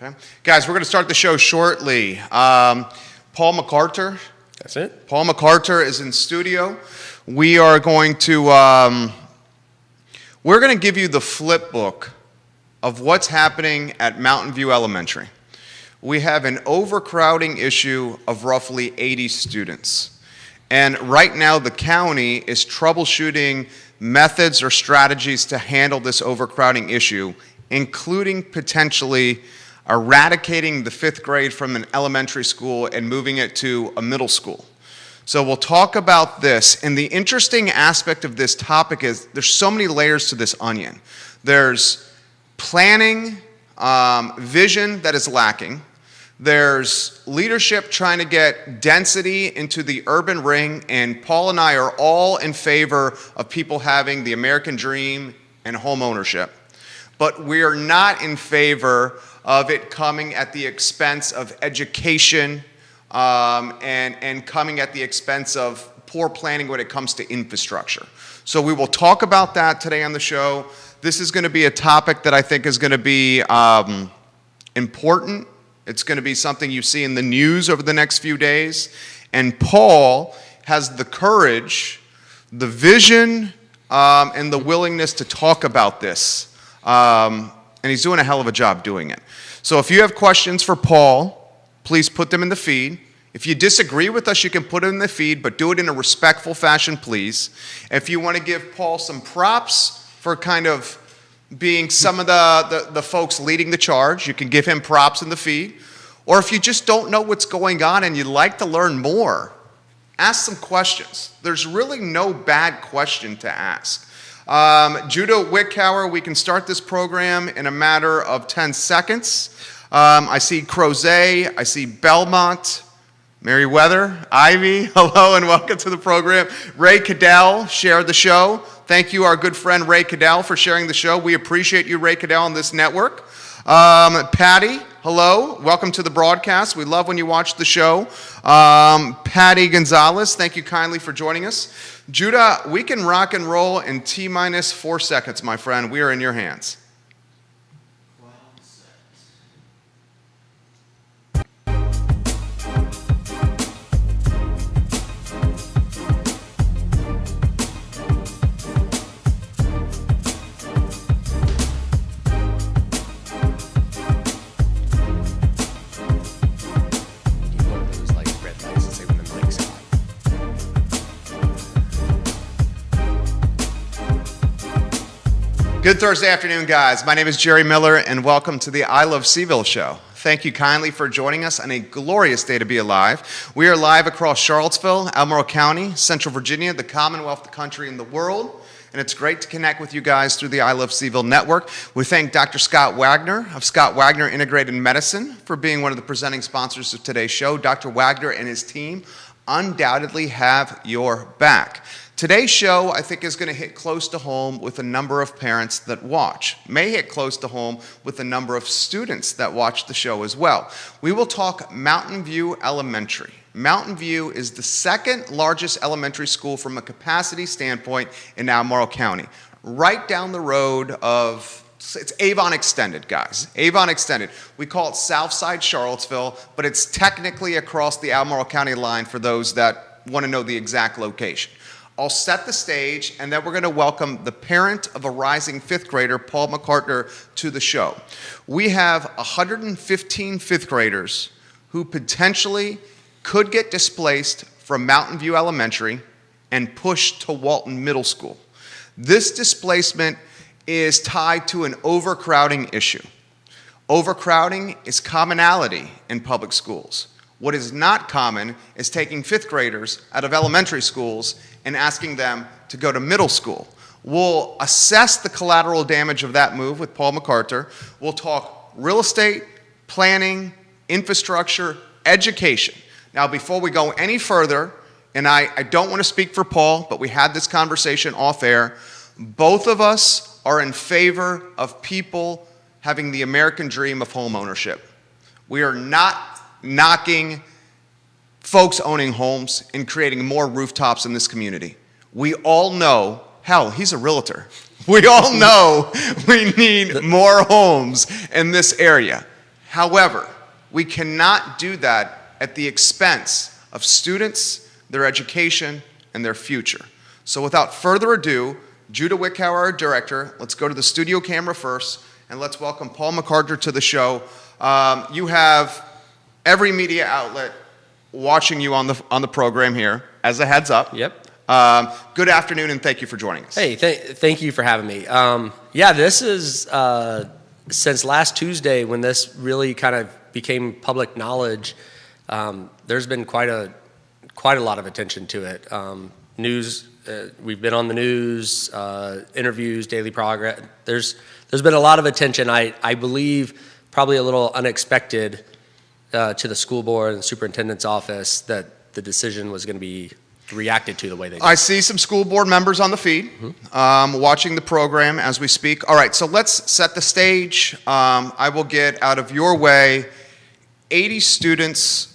Okay. Guys, we're going to start the show shortly. Paul McCarter. That's it. Paul McCarter is in studio. We are going to we're going to give you the flip book of what's happening at Mountain View Elementary. We have an overcrowding issue of roughly 80 students. And right now the county is troubleshooting methods or strategies to handle this overcrowding issue, including potentially eradicating the 5th grade from an elementary school and moving it to a middle school. So we'll talk about this. And the interesting aspect of this topic is there's so many layers to this onion. There's planning, vision that is lacking. There's leadership trying to get density into the urban ring, and Paul and I are all in favor of people having the American dream and home ownership. But we are not in favor of it coming at the expense of education and coming at the expense of poor planning when it comes to infrastructure. So we will talk about that today on the show. This is going to be a topic that I think is going to be important. It's going to be something you see in the news over the next few days. And Paul has the courage, the vision, and the willingness to talk about this. And he's doing a hell of a job doing it. So if you have questions for Paul, please put them in the feed. If you disagree with us, you can put it in the feed, but do it in a respectful fashion, please. If you want to give Paul some props for kind of being some of the folks leading the charge, you can give him props in the feed. Or if you just don't know what's going on and you'd like to learn more, ask some questions. There's really no bad question to ask. Judah Wickhauer, we can start this program in a matter of 10 seconds. I see Crozet, I see Belmont, Merriweather, Ivy, hello and welcome to the program. Ray Cadell shared the show. Thank you, our good friend Ray Cadell, for sharing the show. We appreciate you, Ray Cadell, on this network. Patty, hello, welcome to the broadcast. We love when you watch the show. Patty Gonzalez, thank you kindly for joining us. Judah, we can rock and roll in T-minus 4 seconds, my friend. We are in your hands. Good Thursday afternoon, guys. My name is Jerry Miller, and welcome to the I Love CVille show. Thank you kindly for joining us on a glorious day to be alive. We are live across Charlottesville, Albemarle County, Central Virginia, the Commonwealth, the country, and the world. And it's great to connect with you guys through the I Love CVille network. We thank Dr. Scott Wagner of Scott Wagner Integrated Medicine for being one of the presenting sponsors of today's show. Dr. Wagner and his team undoubtedly have your back. Today's show, I think, is going to hit close to home with a number of parents that watch. May hit close to home with a number of students that watch the show as well. We will talk Mountain View Elementary. Mountain View is the second largest elementary school from a capacity standpoint in Albemarle County. Right down the road of, it's Avon Extended, guys. Avon Extended. We call it Southside Charlottesville, but it's technically across the Albemarle County line for those that want to know the exact location. I'll set the stage, and then we're going to welcome the parent of a rising 5th grader, Paul McCarter, to the show. We have 115 5th graders who potentially could get displaced from Mountain View Elementary and pushed to Walton Middle School. This displacement is tied to an overcrowding issue. Overcrowding is commonality in public schools. What is not common is taking 5th graders out of elementary schools and asking them to go to middle school. We'll assess the collateral damage of that move with Paul McCarter. We'll talk real estate, planning, infrastructure, education. Now, before we go any further, and I don't want to speak for Paul, but we had this conversation off air, both of us are in favor of people having the American dream of home ownership. We are not knocking folks owning homes and creating more rooftops in this community. We all know, hell, he's a realtor. We all know we need more homes in this area. However, we cannot do that at the expense of students, their education, and their future. So without further ado, Judah Wickower, our director, let's go to the studio camera first, and let's welcome Paul McCarter to the show. You have every media outlet watching you on the program here, as a heads up. Yep. Good afternoon, and thank you for joining us. Hey, thank you for having me. Yeah, this is since last Tuesday when this really kind of became public knowledge. There's been quite a lot of attention to it. News, we've been on the news, interviews, daily progress. There's been a lot of attention. I believe probably a little unexpected to the school board and the superintendent's office that the decision was going to be reacted to the way they did. I see some school board members on the feed, watching the program as we speak. All right, so let's set the stage. I will get out of your way. 80 students,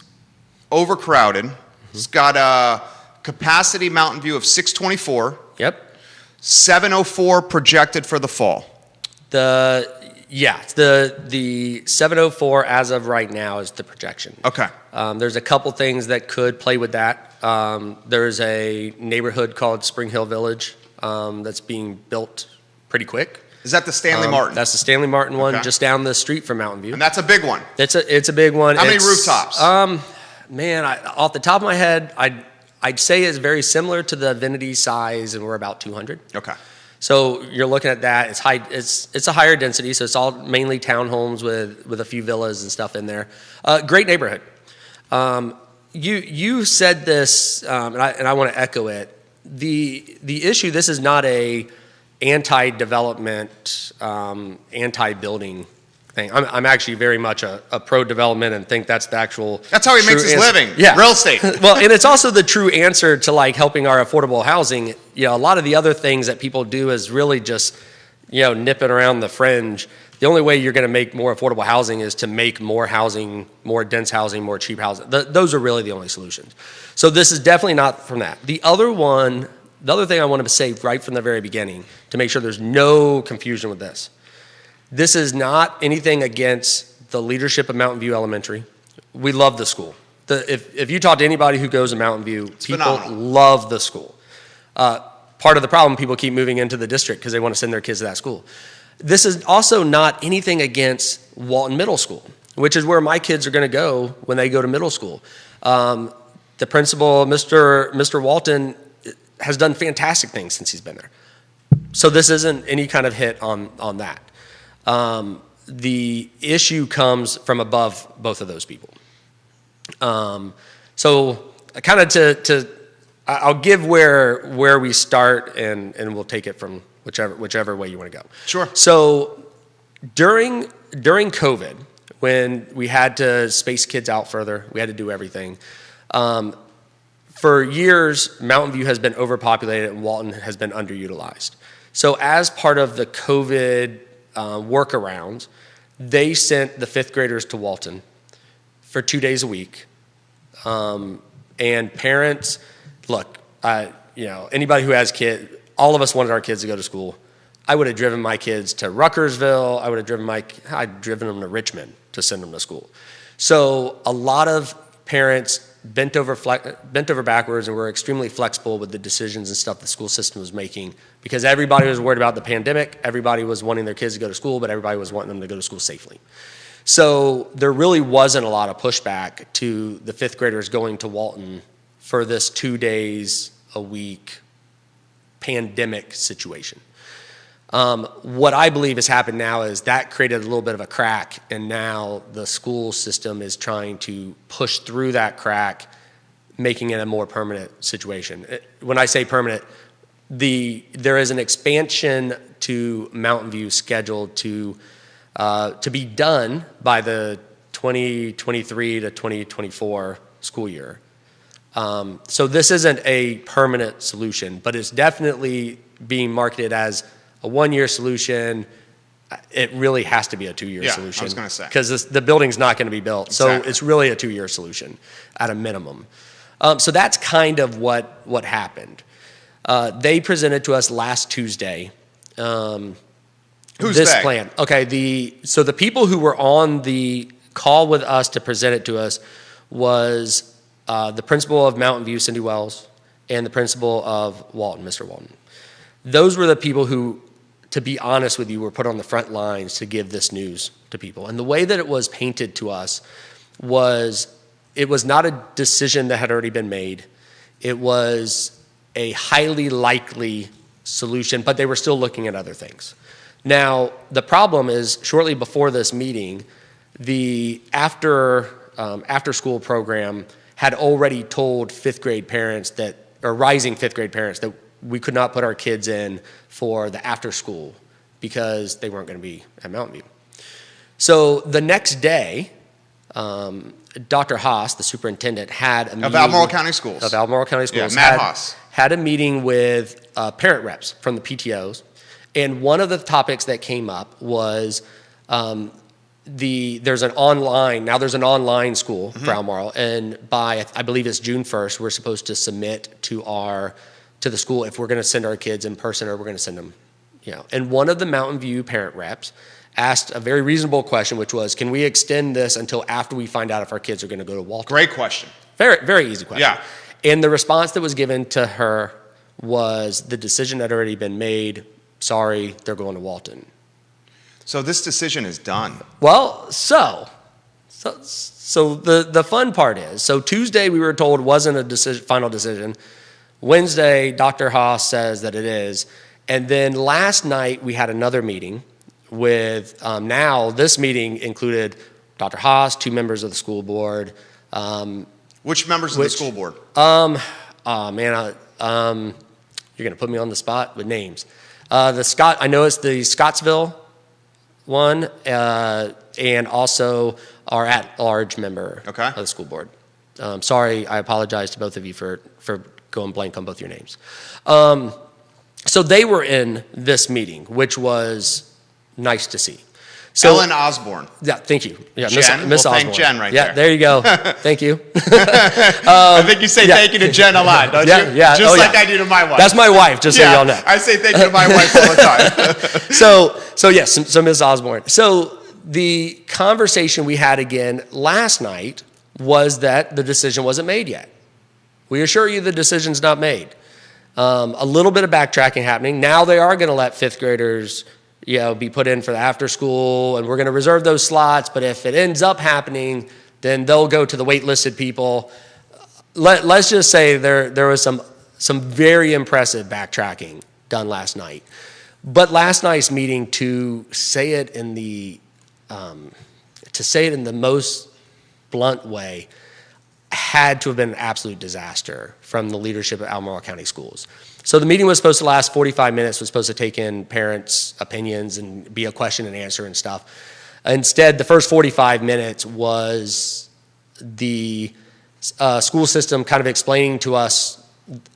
overcrowded. It's got a capacity Mountain View of 624. Yep. 704 projected for the fall. The 704 as of right now is the projection. Okay. There's a couple things that could play with that. There's a neighborhood called Spring Hill Village that's being built pretty quick. Is that the Stanley Martin? That's the Stanley Martin one, Okay. just down the street from Mountain View. And that's a big one. It's a big one. How many rooftops? Man, off the top of my head, I'd say it's very similar to the Avinity size, and we're about 200. Okay. So you're looking at that. It's high. It's a higher density, so it's all mainly townhomes with a few villas and stuff in there. Great neighborhood. You said this, and I want to echo it. The issue. This is not a anti-development, anti-building thing. I'm actually very much a pro-development and think that's the actual. That's how he makes his living. Yeah, Real estate. Well, and it's also the true answer to like helping our affordable housing. You know, a lot of the other things that people do is really just, nipping around the fringe. The only way you're going to make more affordable housing is to make more housing, more dense housing, more cheap housing. Those are really the only solutions. So this is definitely not from that. The other thing I wanted to say right from the very beginning to make sure there's no confusion with this. This is not anything against the leadership of Mountain View Elementary. We love the school. If you talk to anybody who goes to Mountain View, people phenomenal. love the school. Part of the problem, people keep moving into the district because they want to send their kids to that school. This is also not anything against Walton Middle School, which is where my kids are going to go when they go to middle school. The principal, Mr. Walton, has done fantastic things since he's been there. So this isn't any kind of hit on that. The issue comes from above both of those people. So kind of I'll give where we start and we'll take it from whichever way you want to go. Sure. So during COVID, when we had to space kids out further, we had to do everything. For years, Mountain View has been overpopulated and Walton has been underutilized. So as part of the COVID workaround, they sent the fifth graders to Walton for 2 days a week. And parents, look, anybody who has kids, all of us wanted our kids to go to school. I would have driven my kids to Ruckersville. I'd driven them to Richmond to send them to school. So a lot of parents bent over backwards and were extremely flexible with the decisions and stuff the school system was making because everybody was worried about the pandemic. Everybody was wanting their kids to go to school, but everybody was wanting them to go to school safely. So there really wasn't a lot of pushback to the fifth graders going to Walton for this 2 days a week pandemic situation. What I believe has happened now is that created a little bit of a crack, and now the school system is trying to push through that crack, making it a more permanent situation. When I say permanent, there is an expansion to Mountain View scheduled to be done by the 2023 to 2024 school year. So this isn't a permanent solution, but it's definitely being marketed as a one-year solution. It really has to be a 2-year solution. I was going to say. Because the building's not going to be built. Exactly. So it's really a 2-year solution at a minimum. So that's kind of what happened. They presented to us last Tuesday Who's this they? plan. Okay, so the people who were on the call with us to present it to us was the principal of Mountain View, Cindy Wells, and the principal of Walton, Mr. Walton. Those were the people who, to be honest with you, were put on the front lines to give this news to people. And the way that it was painted to us was it was not a decision that had already been made. It was a highly likely solution, but they were still looking at other things. Now, the problem is shortly before this meeting, the after school program had already told fifth grade parents or rising fifth grade parents that we could not put our kids in for the after school because they weren't going to be at Mountain View. So the next day, Dr. Haas, the superintendent, had a meeting. Of Albemarle County Schools. Of Albemarle County Schools. Yeah, Matt Haas. Had a meeting with parent reps from the PTOs. And one of the topics that came up was there's an online school for Albemarle. And by, I believe it's June 1st, we're supposed to submit to the school if we're going to send our kids in person or we're going to send them, And one of the Mountain View parent reps asked a very reasonable question, which was, can we extend this until after we find out if our kids are going to go to Walton? Great question. Very, very easy question. Yeah. And the response that was given to her was the decision had already been made. Sorry, they're going to Walton. So this decision is done. Well, so the fun part is, so Tuesday we were told wasn't a final decision. Wednesday, Dr. Haas says that it is. And then last night we had another meeting with, now this meeting included Dr. Haas, 2 members of the school board. Which members of the school board? You're going to put me on the spot with names. I know it's the Scottsville one, and also our at-large member of the school board. Sorry, I apologize to both of you for going blank on both your names. So they were in this meeting, which was nice to see. So, Ellen Osborne. Yeah, thank you. Yeah, Jen. Miss We'll Osborne. thank Jen right there. Yeah, there you go. Thank you. I think you say thank you to Jen a lot, don't you? Yeah. Just like I do to my wife. That's my wife, just so y'all know. I say thank you to my wife all the time. So yes, so Ms. Osborne. So the conversation we had again last night was that the decision wasn't made yet. We assure you the decision's not made. A little bit of backtracking happening. Now they are going to let fifth graders be put in for the after school, and we're going to reserve those slots, but if it ends up happening, then they'll go to the wait-listed people. Let's just say there was some very impressive backtracking done last night. But last night's meeting, to say it in the most blunt way, had to have been an absolute disaster from the leadership of Albemarle County Schools. So the meeting was supposed to last 45 minutes, was supposed to take in parents' opinions and be a question and answer and stuff. Instead, the first 45 minutes was the school system kind of explaining to us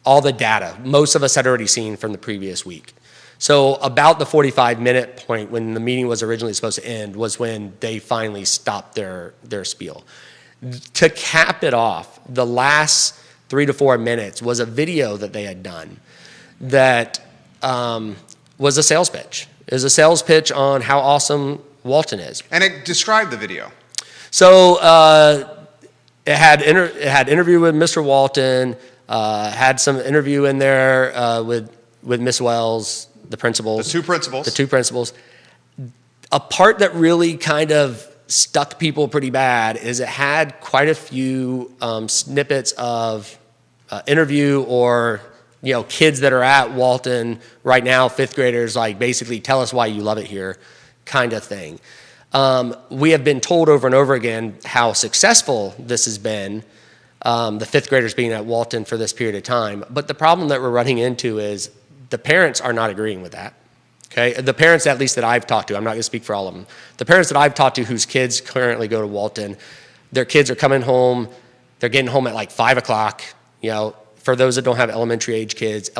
all the data most of us had already seen from the previous week. So about the 45-minute point when the meeting was originally supposed to end was when they finally stopped their spiel. To cap it off, the last 3 to 4 minutes was a video that they had done that was a sales pitch. It was a sales pitch on how awesome Walton is. And it described the video. So it had interview with Mr. Walton, had some interview in there with Miss Wells, the principals. The 2 principals. The 2 principals. A part that really kind of stuck people pretty bad is it had quite a few snippets of interview or kids that are at Walton right now, 5th graders, like basically tell us why you love it here kind of thing. We have been told over and over again how successful this has been, the 5th graders being at Walton for this period of time. But the problem that we're running into is the parents are not agreeing with that. Okay, the parents at least that I've talked to, I'm not going to speak for all of them. The parents that I've talked to whose kids currently go to Walton, their kids are coming home, they're getting home at like 5 o'clock. For those that don't have elementary age kids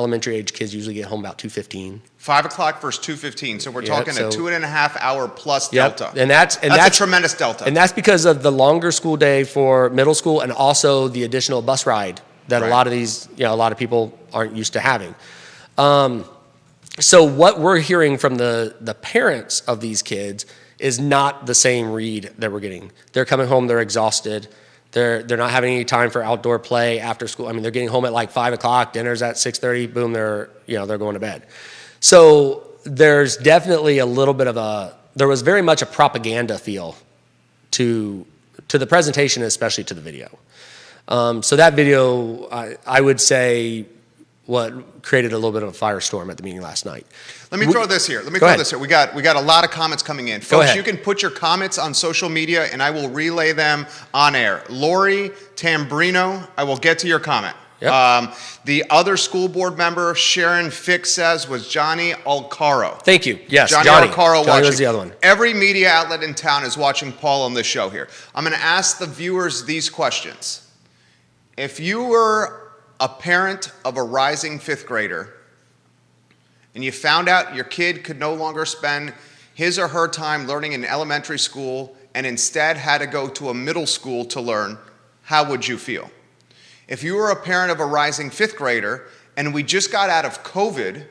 usually get home about 2:15. 5 o'clock versus 2:15, so we're talking a 2.5 hour plus delta. And that's a tremendous delta. And that's because of the longer school day for middle school and also the additional bus ride that a lot of people aren't used to having. So what we're hearing from the parents of these kids is not the same read that we're getting. They're coming home, they're exhausted. They're not having any time for outdoor play after school. I mean, they're getting home at like 5 o'clock, dinner's at 6:30, boom, they're going to bed. So there's definitely a little bit of there was very much a propaganda feel to the presentation, especially to the video. So that video, I would say, what created a little bit of a firestorm at the meeting last night. Let me throw this here. We got a lot of comments coming in. Go Folks, ahead. you can put your comments on social media and I will relay them on air. Lori Tambrino, I will get to your comment. Yep. The other school board member, Sharon Fick, says was Johnny Alcaro. Thank you. Yes, Johnny Alcaro Johnny watching. was the other one. Every media outlet in town is watching Paul on this show here. I'm going to ask the viewers these questions. If you were a parent of a rising fifth grader and you found out your kid could no longer spend his or her time learning in elementary school and instead had to go to a middle school to learn, how would you feel? If you were a parent of a rising fifth grader and we just got out of COVID,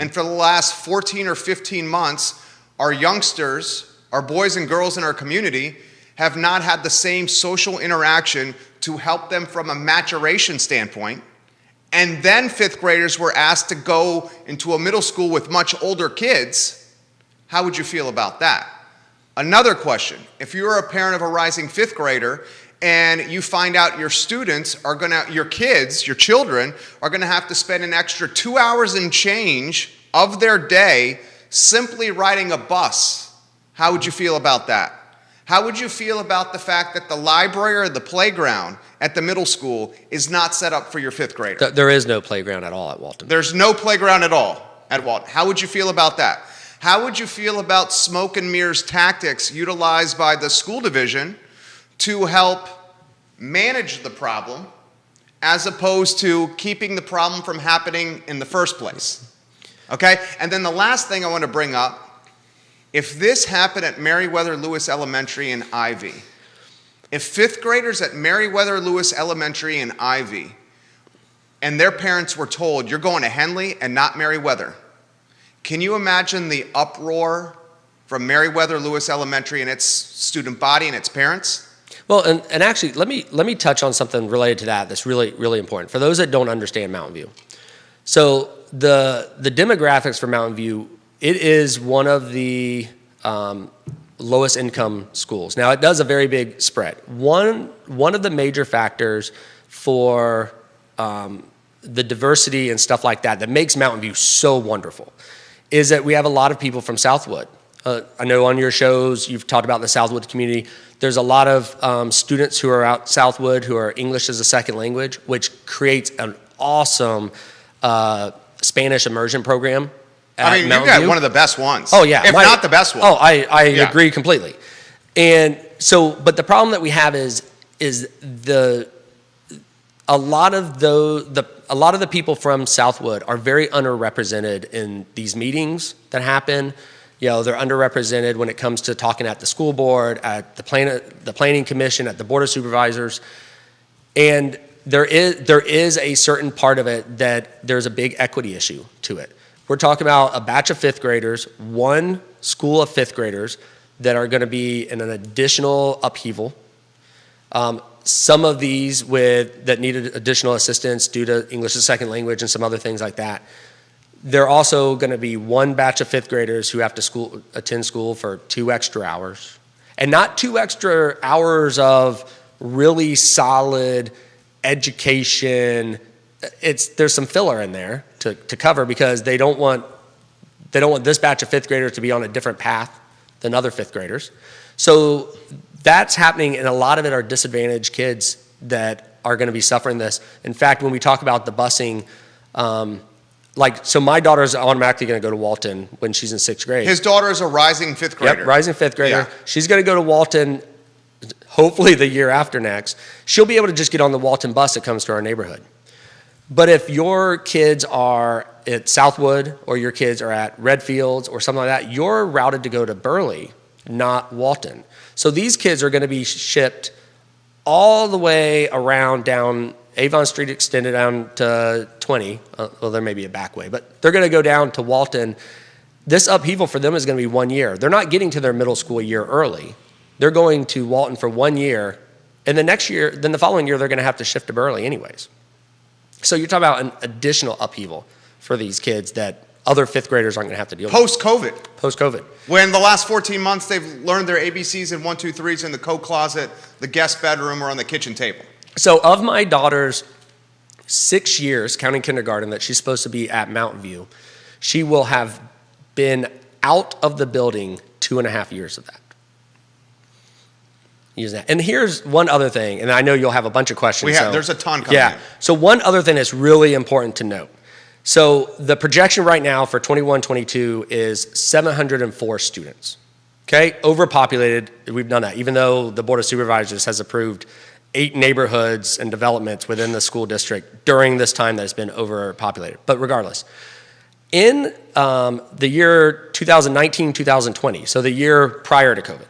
and for the last 14 or 15 months, our youngsters, our boys and girls in our community, have not had the same social interaction to help them from a maturation standpoint, and then fifth graders were asked to go into a middle school with much older kids, how would you feel about that? Another question, if you're a parent of a rising fifth grader and you find out your children are gonna have to spend an extra 2 hours and change of their day simply riding a bus, how would you feel about that? How would you feel about the fact that the library or the playground at the middle school is not set up for your fifth grader? There is no playground at all at Walton. There's no playground at all at Walton. How would you feel about that? How would you feel about smoke and mirrors tactics utilized by the school division to help manage the problem as opposed to keeping the problem from happening in the first place? Okay? And then the last thing I want to bring up, if this happened at Meriwether Lewis Elementary in Ivy, if fifth graders at Meriwether Lewis Elementary in Ivy and their parents were told, you're going to Henley and not Meriwether, can you imagine the uproar from Meriwether Lewis Elementary and its student body and its parents? Well, and actually, let me touch on something related to that that's really, really important for those that don't understand Mountain View. So the demographics for Mountain View, it is one of the lowest income schools. Now, it does a very big spread. One of the major factors for the diversity and stuff like that makes Mountain View so wonderful is that we have a lot of people from Southwood. I know on your shows you've talked about the Southwood community. There's a lot of students who are out Southwood who are English as a second language, which creates an awesome Spanish immersion program. I mean, Mountain you got View. one of the best ones. Oh, yeah. If not the best one. Oh, I Yeah. agree completely. And so, but the problem that we have is a lot of the people from Southwood are very underrepresented in these meetings that happen. You know, they're underrepresented when it comes to talking at the school board, at the planning commission, at the board of supervisors. And there is a certain part of it that there's a big equity issue to it. We're talking about a batch of fifth graders, one school of fifth graders that are going to be in an additional upheaval. Some of these that needed additional assistance due to English as a second language and some other things like that. They're also going to be one batch of fifth graders who have to attend school for 2 extra hours. And not 2 extra hours of really solid education. There's some filler in there to cover because they don't want this batch of fifth graders to be on a different path than other fifth graders. So that's happening, and a lot of it are disadvantaged kids that are going to be suffering this. In fact, when we talk about the busing, so my daughter's automatically going to go to Walton when she's in 6th grade. His daughter is a rising fifth grader. Yep, rising fifth grader. Yeah. She's going to go to Walton hopefully the year after next. She'll be able to just get on the Walton bus that comes to our neighborhood. But if your kids are at Southwood or your kids are at Redfields or something like that, you're routed to go to Burley, not Walton. So these kids are going to be shipped all the way around down Avon Street, extended down to 20. Well, there may be a back way, but they're going to go down to Walton. this upheaval for them is going to be 1 year. They're not getting to their middle school year early. They're going to Walton for 1 year, and then the following year, they're going to have to shift to Burley anyways. So you're talking about an additional upheaval for these kids that other fifth graders aren't going to have to deal with. Post-COVID. When the last 14 months, they've learned their ABCs and 1, 2, 3s in the coat closet, the guest bedroom, or on the kitchen table. So of my daughter's 6 years, counting kindergarten, that she's supposed to be at Mountain View, she will have been out of the building 2.5 years of that. Use that. And here's one other thing, and I know you'll have a bunch of questions. There's a ton coming in. So one other thing that's really important to note. So the projection right now for 21-22 is 704 students. Okay, overpopulated. We've done that, even though the Board of Supervisors has approved 8 neighborhoods and developments within the school district during this time that has been overpopulated. But regardless, in the year 2019-2020, so the year prior to COVID,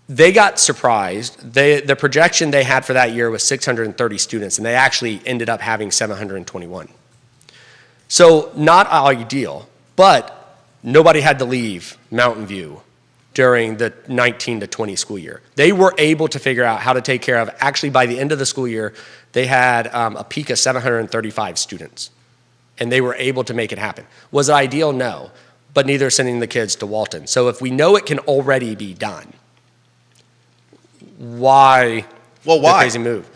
they got surprised. The projection they had for that year was 630 students, and they actually ended up having 721. So not ideal, but nobody had to leave Mountain View during the 19 to 20 school year. They were able to figure out how to take care of, actually by the end of the school year, they had a peak of 735 students, and they were able to make it happen. Was it ideal? No, but neither sending the kids to Walton. So if we know it can already be done, why the crazy move?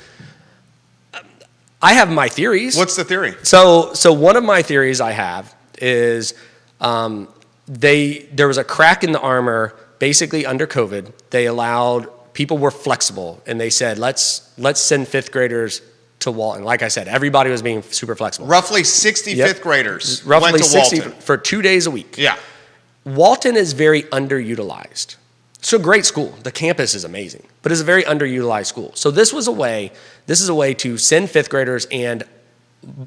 I have my theories. What's the theory? So one of my theories I have is there was a crack in the armor basically under COVID. They allowed, people were flexible, and they said, let's send fifth graders to Walton. Like I said, everybody was being super flexible. Roughly 60 fifth graders Roughly went to 60 Walton. For 2 days a week. Yeah. Walton is very underutilized. It's a great school. The campus is amazing, but it's a very underutilized school. So this is a way to send fifth graders and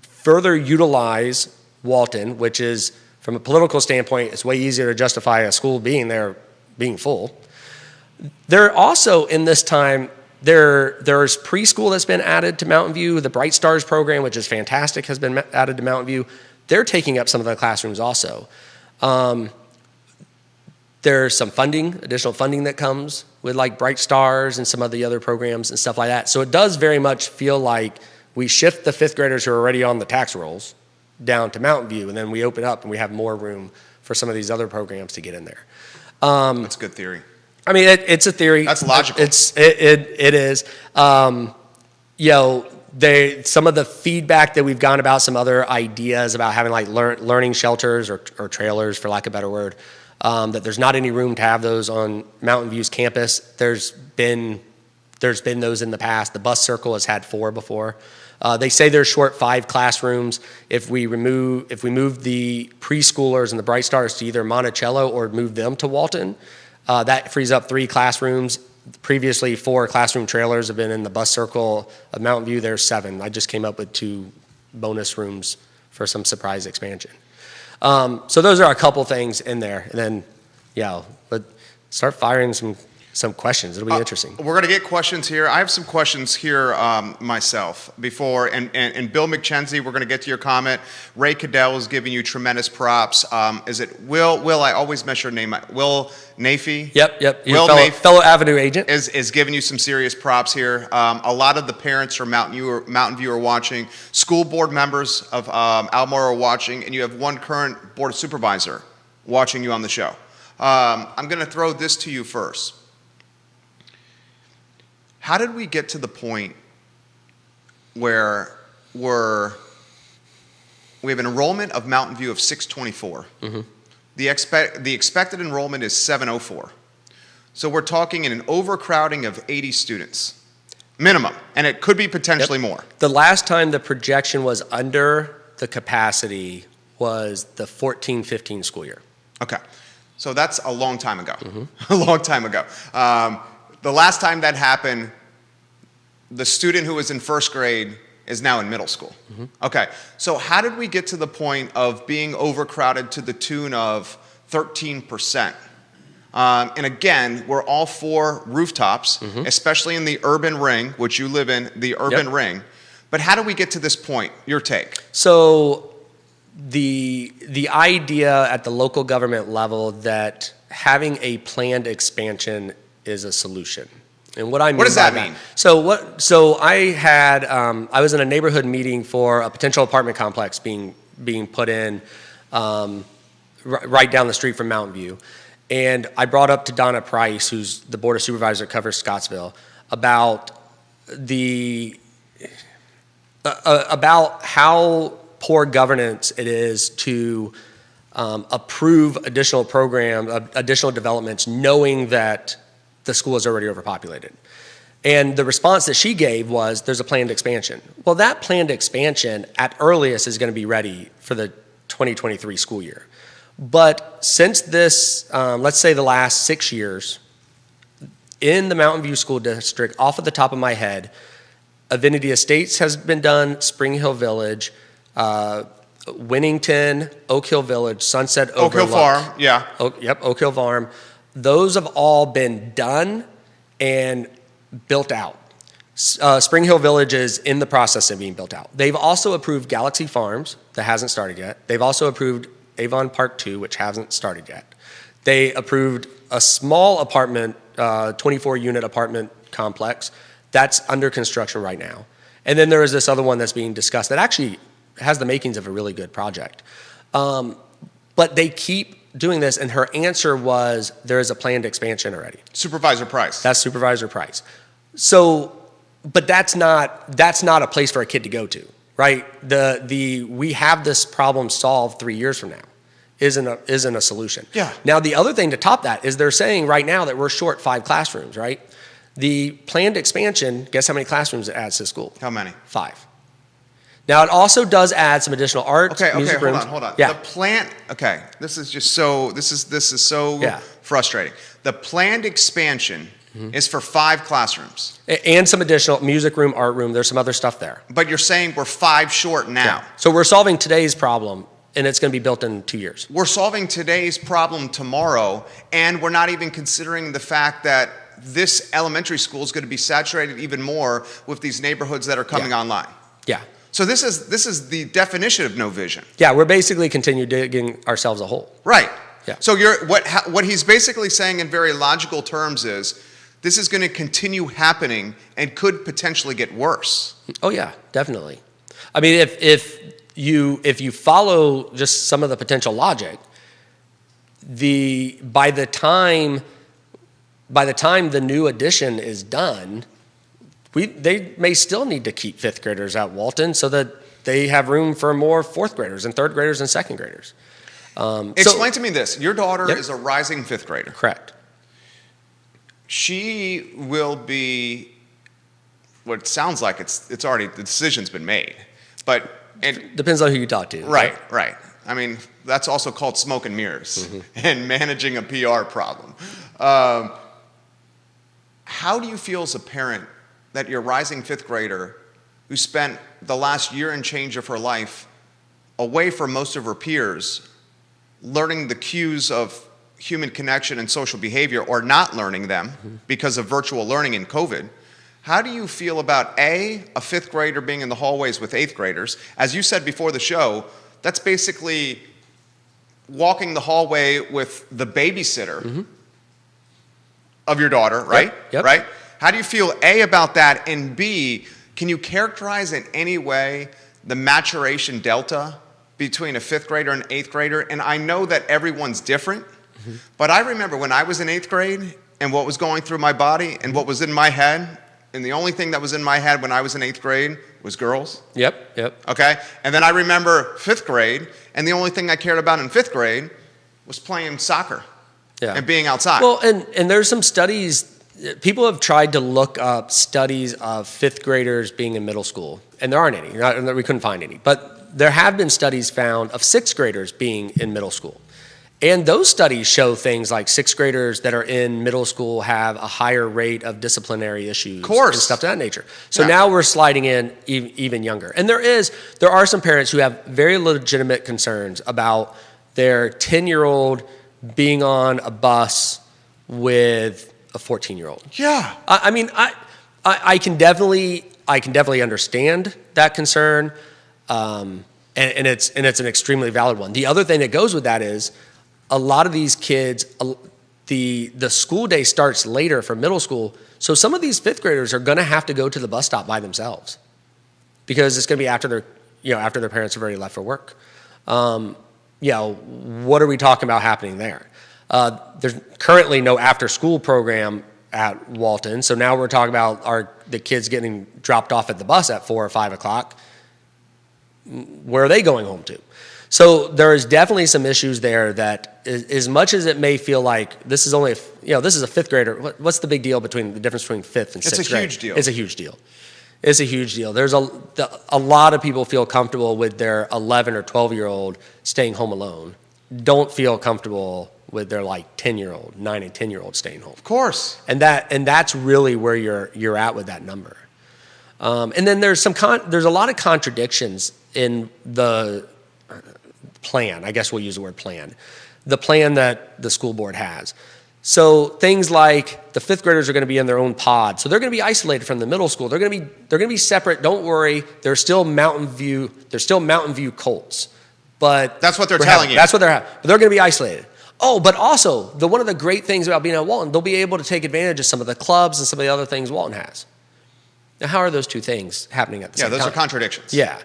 further utilize Walton, which is, from a political standpoint, it's way easier to justify a school being there, being full. There also, in this time, there's preschool that's been added to Mountain View. The Bright Stars program, which is fantastic, has been added to Mountain View. They're taking up some of the classrooms also. There's some additional funding that comes with like Bright Stars and some of the other programs and stuff like that. So it does very much feel like we shift the fifth graders who are already on the tax rolls down to Mountain View, and then we open up and we have more room for some of these other programs to get in there. That's a good theory. I mean, it's a theory. That's logical. It is. Some of the feedback that we've gotten about some other ideas about having like learning shelters or trailers, for lack of a better word, that there's not any room to have those on Mountain View's campus. There's been those in the past. The bus circle has had 4 before. They say they're short 5 classrooms. If we move the preschoolers and the Bright Stars to either Monticello or move them to Walton, that frees up 3 classrooms. Previously, 4 classroom trailers have been in the bus circle of Mountain View. There's 7. I just came up with 2 bonus rooms for some surprise expansion. So those are a couple things in there. And then, but start firing some questions. It'll be interesting. We're going to get questions here. I have some questions here myself before. And Bill McKenzie, we're going to get to your comment. Ray Cadell is giving you tremendous props. Is it Will? Will, I always mess your name. Will Nafee? Yep. Will fellow Avenue agent. Is giving you some serious props here. A lot of the parents from Mountain View are watching. School board members of Almora are watching. And you have one current board supervisor watching you on the show. I'm going to throw this to you first. How did we get to the point where we have an enrollment of Mountain View of 624? Mm-hmm. The expected enrollment is 704. So we're talking in an overcrowding of 80 students, minimum, and it could be potentially more. The last time the projection was under the capacity was the 14-15 school year. Okay, so that's a long time ago. Mm-hmm. A long time ago. The last time that happened, the student who was in first grade is now in middle school. Mm-hmm. Okay, so how did we get to the point of being overcrowded to the tune of 13%? And again, we're all for rooftops, mm-hmm. especially in the urban ring, which you live in, the urban ring. But how do we get to this point? Your take. So the idea at the local government level that having a planned expansion is a solution. And what I mean What does by that mean? So I had I was in a neighborhood meeting for a potential apartment complex being put in right down the street from Mountain View, and I brought up to Donna Price, who's the board of supervisor that covers Scottsville, about about how poor governance it is to approve additional additional developments, knowing that the school is already overpopulated. And the response that she gave was, there's a planned expansion. Well, that planned expansion at earliest is going to be ready for the 2023 school year. But since this, let's say the last 6 years, in the Mountain View School District, off of the top of my head, Avinity Estates has been done, Spring Hill Village, Winnington, Oak Hill Village, Sunset Overlook. Oak Hill Farm, yeah. Oak Hill Farm. Those have all been done and built out. Spring Hill Village is in the process of being built out. They've also approved Galaxy Farms, that hasn't started yet. They've also approved Avon Park 2, which hasn't started yet. They approved a small apartment, 24-unit apartment complex that's under construction right now. And then there is this other one that's being discussed that actually has the makings of a really good project. But they keep doing this, and her answer was, there is a planned expansion already. Supervisor Price. That's Supervisor Price. So, but that's not a place for a kid to go to, right? We have this problem solved 3 years from now isn't a solution. Yeah. Now, the other thing to top that is they're saying right now that we're short 5 classrooms, right? The planned expansion, guess how many classrooms it adds to the school? How many? 5. Now, it also does add some additional art, music rooms. Hold on. Yeah. The plant, okay, this is so Yeah. frustrating. The planned expansion is for 5 classrooms. And some additional music room, art room. There's some other stuff there. But you're saying we're 5 short now. Yeah. So we're solving today's problem, and it's going to be built in 2 years. We're solving today's problem tomorrow, and we're not even considering the fact that this elementary school is going to be saturated even more with these neighborhoods that are coming online. Yeah. So this is the definition of no vision. Yeah, we're basically continue digging ourselves a hole. Right. Yeah. So what he's basically saying in very logical terms is this is going to continue happening and could potentially get worse. Oh yeah, definitely. I mean, if you follow just some of the potential logic, by the time the new addition is done, they may still need to keep 5th graders at Walton so that they have room for more 4th graders and 3rd graders and 2nd graders. Explain to me this. Your daughter Yep. is a rising 5th grader. Correct. She will be, what it sounds like it's already, the decision's been made. But, and Depends on who you talk to. right. I mean, that's also called smoke and mirrors and managing a PR problem. How do you feel as a parent that your rising 5th grader, who spent the last year and change of her life away from most of her peers, learning the cues of human connection and social behavior, or not learning them because of virtual learning in COVID, how do you feel about a 5th grader being in the hallways with 8th graders? As you said before the show, that's basically walking the hallway with the babysitter of your daughter, right? Yep. Right? How do you feel, A, about that, and B, can you characterize in any way the maturation delta between a 5th grader and an 8th grader? And I know that everyone's different, but I remember when I was in 8th grade and what was going through my body and what was in my head, and the only thing that was in my head when I was in 8th grade was girls. Yep. Okay? And then I remember 5th grade, and the only thing I cared about in 5th grade was playing soccer and being outside. Well, and there's some studies. People have tried to look up studies of 5th graders being in middle school, and there aren't any. We couldn't find any. But there have been studies found of 6th graders being in middle school. And those studies show things like 6th graders that are in middle school have a higher rate of disciplinary issues and stuff of that nature. So now we're sliding in even younger. And there are some parents who have very legitimate concerns about their 10-year-old being on a bus with a 14-year-old. Yeah. I mean, I can definitely understand that concern. And and it's an extremely valid one. The other thing that goes with that is a lot of these kids, the school day starts later for middle school, so some of these fifth graders are going to have to go to the bus stop by themselves because it's going to be after their parents have already left for work. What are we talking about happening there? There's currently no after-school program at Walton, so now we're talking about the kids getting dropped off at the bus at 4 or 5 o'clock. Where are they going home to? So there is definitely some issues there that, as much as it may feel like this is only, this is a fifth grader. What's the big deal the difference between fifth and sixth grade? It's a huge deal. It's a huge deal. It's a huge deal. There's a lot of people feel comfortable with their 11 or 12-year-old staying home alone. Don't feel comfortable with their 10-year-old, 9 and 10-year-old staying home. Of course. And that's really where you're at with that number. And then there's a lot of contradictions in the plan. I guess we'll use the word plan. The plan that the school board has. So things like the fifth graders are going to be in their own pod. So they're going to be isolated from the middle school. They're going to be separate. Don't worry. They're still Mountain View Colts. But that's what they're telling you. That's what they're having. But they're going to be isolated. Oh, but also one of the great things about being at Walton, they'll be able to take advantage of some of the clubs and some of the other things Walton has. Now, how are those two things happening at the same time? Yeah, those are contradictions. Yeah.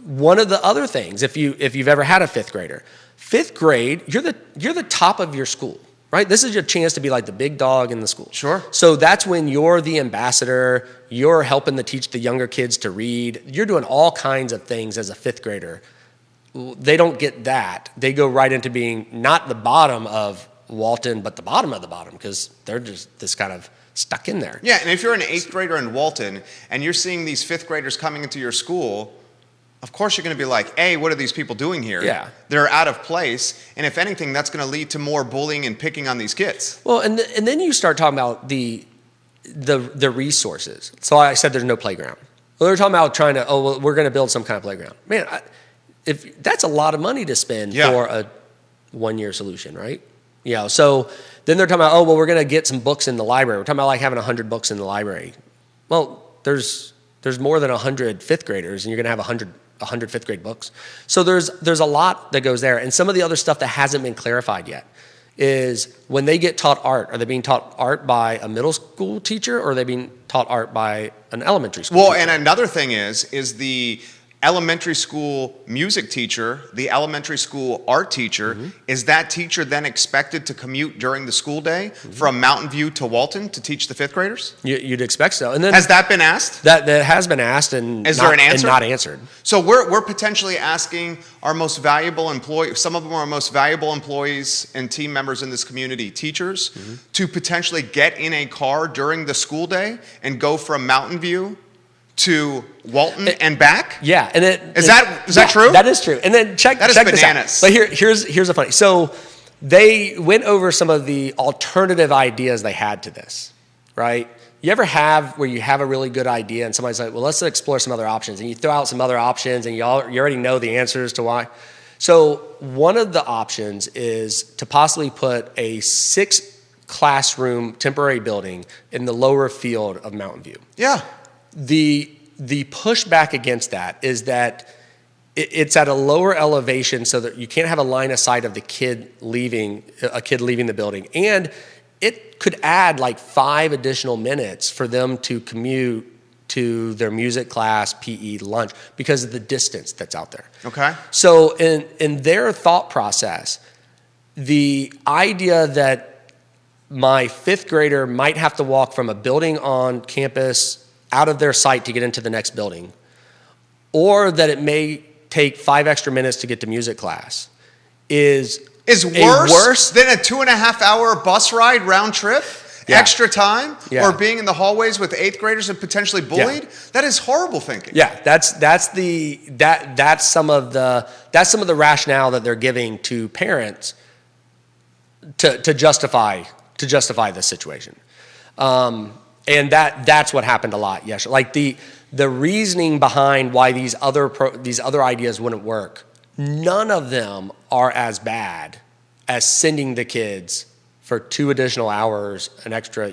One of the other things, if you've ever had a fifth grader, fifth grade, you're the top of your school, right? This is your chance to be like the big dog in the school. Sure. So that's when you're the ambassador. You're helping to teach the younger kids to read. You're doing all kinds of things as a fifth grader. They don't get that. They go right into being not the bottom of Walton, but the bottom of the bottom because they're just this kind of stuck in there. Yeah, and if you're an eighth grader in Walton and you're seeing these fifth graders coming into your school, of course you're going to be like, hey, what are these people doing here? Yeah. They're out of place. And if anything, that's going to lead to more bullying and picking on these kids. Well, and then you start talking about the resources. So I said there's no playground. Well, they're talking about we're going to build some kind of playground. Man, if that's a lot of money to spend for a one-year solution, right? So then they're talking about, we're going to get some books in the library. We're talking about having 100 books in the library. Well, there's more than 100 fifth graders, and you're going to have 100 fifth grade books. So there's a lot that goes there. And some of the other stuff that hasn't been clarified yet is when they get taught art, are they being taught art by a middle school teacher or are they being taught art by an elementary school teacher? And another thing is the elementary school music teacher, the elementary school art teacher, is that teacher then expected to commute during the school day from Mountain View to Walton to teach the fifth graders? You'd expect so. And then has that been asked? That has been asked and is there an answer? And not answered. So we're potentially asking our most valuable employees, some of them are our most valuable employees and team members in this community, teachers, to potentially get in a car during the school day and go from Mountain View to Walton and back? Yeah, and is that true? That is true. And then check bananas. This out. But here's a funny. So they went over some of the alternative ideas they had to this, right? You ever have where you have a really good idea and somebody's like, well, let's explore some other options, and you throw out some other options and you already know the answers to why. So one of the options is to possibly put a 6-classroom temporary building in the lower field of Mountain View. Yeah. The pushback against that is that it's at a lower elevation so that you can't have a line of sight of a kid leaving the building. And it could add 5 additional minutes for them to commute to their music class, PE, lunch, because of the distance that's out there. Okay. So in their thought process, the idea that my fifth grader might have to walk from a building on campus out of their sight to get into the next building, or that it may take 5 extra minutes to get to music class is worse than a 2.5-hour bus ride round trip, extra time, or being in the hallways with 8th graders and potentially bullied. That is horrible thinking. Yeah, that's some of the rationale that they're giving to parents to justify this situation. And that's what happened a lot. Yes, the reasoning behind why these other ideas wouldn't work, none of them are as bad as sending the kids for 2 additional hours, an extra,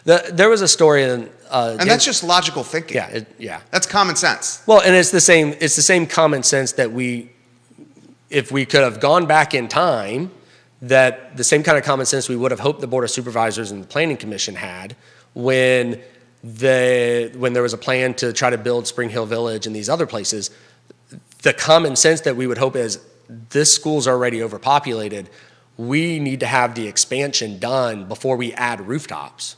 there was a story in, And that's just logical thinking. yeah. That's common sense. Well, and it's the same common sense that if we could have gone back in time, that the same kind of common sense we would have hoped the Board of Supervisors and the Planning Commission had when there was a plan to try to build Spring Hill Village and these other places. The common sense that we would hope is this school's already overpopulated. We need to have the expansion done before we add rooftops.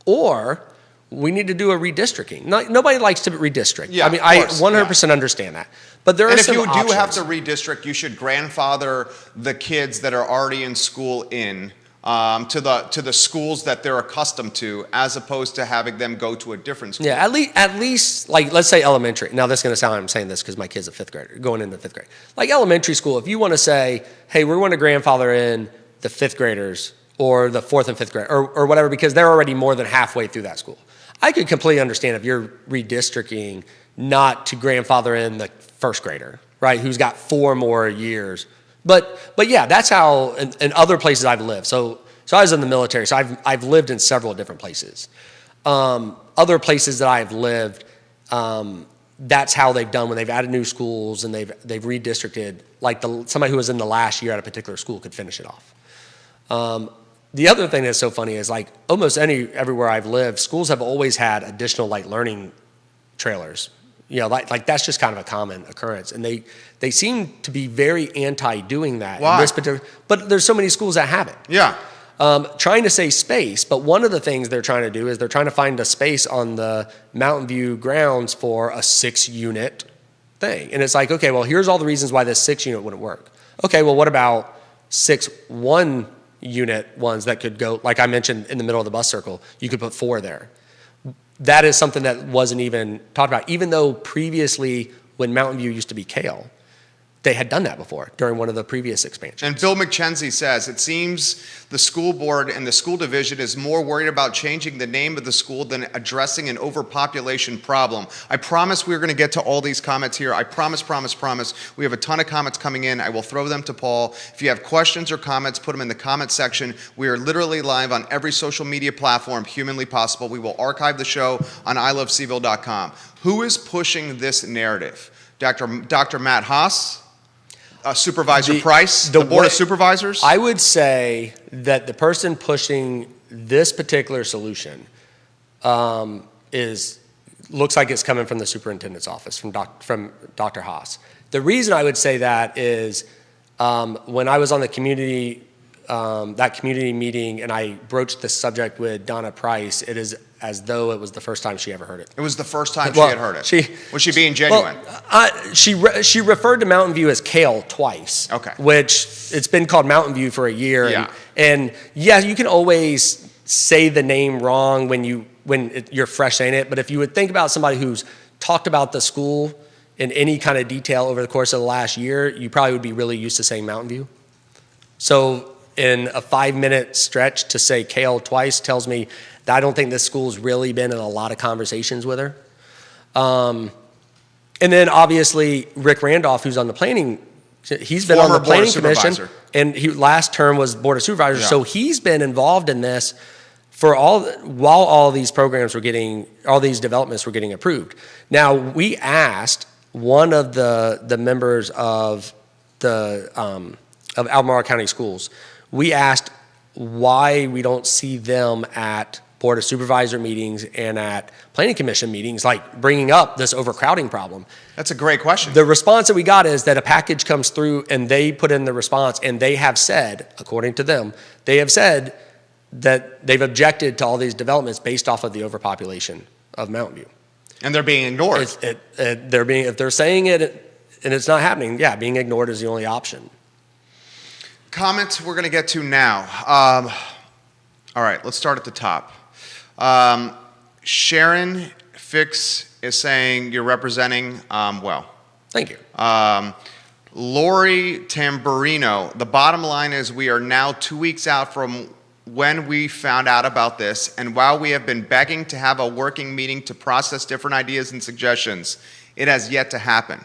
Or we need to do a redistricting. Nobody likes to redistrict. Yeah, I mean, of I course, 100% understand that. But there are And if some you do options. have to redistrict, you should grandfather the kids that are already in school to the schools that they're accustomed to, as opposed to having them go to a different school. Yeah, at least, like, let's say elementary. Now, this is going to sound like I'm saying this because my kid's a 5th grader, going into 5th grade. Like elementary school, if you want to say, hey, we're going to grandfather in the 5th graders or the 4th and 5th grade or whatever, because they're already more than halfway through that school. I could completely understand if you're redistricting not to grandfather in the 1st grader, right, who's got 4 more years. But yeah, that's how in other places I've lived. So I was in the military, so I've lived in several different places. Other places that I've lived, that's how they've done when they've added new schools and they've redistricted. Like somebody who was in the last year at a particular school could finish it off. The other thing that's so funny is like almost everywhere I've lived, schools have always had additional like learning trailers. Like that's just kind of a common occurrence, and they seem to be very anti doing that. Why? In this particular, but there's so many schools that have it. Yeah. Trying to save space, but one of the things they're trying to do is they're trying to find a space on the Mountain View grounds for a 6-unit thing, and it's like, okay, well, here's all the reasons why this 6-unit wouldn't work. Okay, well, what about 6 1-unit ones that could go, like I mentioned, in the middle of the bus circle? You could put 4 there. That is something that wasn't even talked about, even though previously when Mountain View used to be Kale, they had done that before during one of the previous expansions. And Bill McKenzie says, it seems the school board and the school division is more worried about changing the name of the school than addressing an overpopulation problem. I promise we're going to get to all these comments here. I promise. We have a ton of comments coming in. I will throw them to Paul. If you have questions or comments, put them in the comment section. We are literally live on every social media platform humanly possible. We will archive the show on iloveseville.com. Who is pushing this narrative? Dr. Matt Haas? Supervisor Price, the Board of Supervisors? I would say that the person pushing this particular solution looks like it's coming from the superintendent's office, from Dr. Haas. The reason I would say that is when I was on the community meeting and I broached this subject with Donna Price, it is as though it was the first time she ever heard it. It was the first time she had heard it. Was she being genuine? She referred to Mountain View as Kale twice. Okay. Which it's been called Mountain View for a year. Yeah. And yeah, you can always say the name wrong when you're fresh saying it. But if you would think about somebody who's talked about the school in any kind of detail over the course of the last year, you probably would be really used to saying Mountain View. So in a 5-minute stretch to say Kale twice tells me that I don't think this school's really been in a lot of conversations with her. And then obviously Rick Randolph, who's on the planning, he's been on the planning commission, and last term was Board of Supervisors. Yeah. So he's been involved in this while all these developments were getting approved. Now we asked one of the members of Albemarle County Schools. We asked why we don't see them at Board of Supervisor meetings and at Planning Commission meetings, like bringing up this overcrowding problem. That's a great question. The response that we got is that a package comes through and they put in the response, and they have said, according to them, they have said that they've objected to all these developments based off of the overpopulation of Mountain View. And they're being ignored. If they're saying it and it's not happening, yeah, being ignored is the only option. Comments we're going to get to now. All right, let's start at the top. Sharon Fix is saying you're representing well. Thank you. Lori Tamburino, the bottom line is we are now 2 weeks out from when we found out about this, and while we have been begging to have a working meeting to process different ideas and suggestions, it has yet to happen.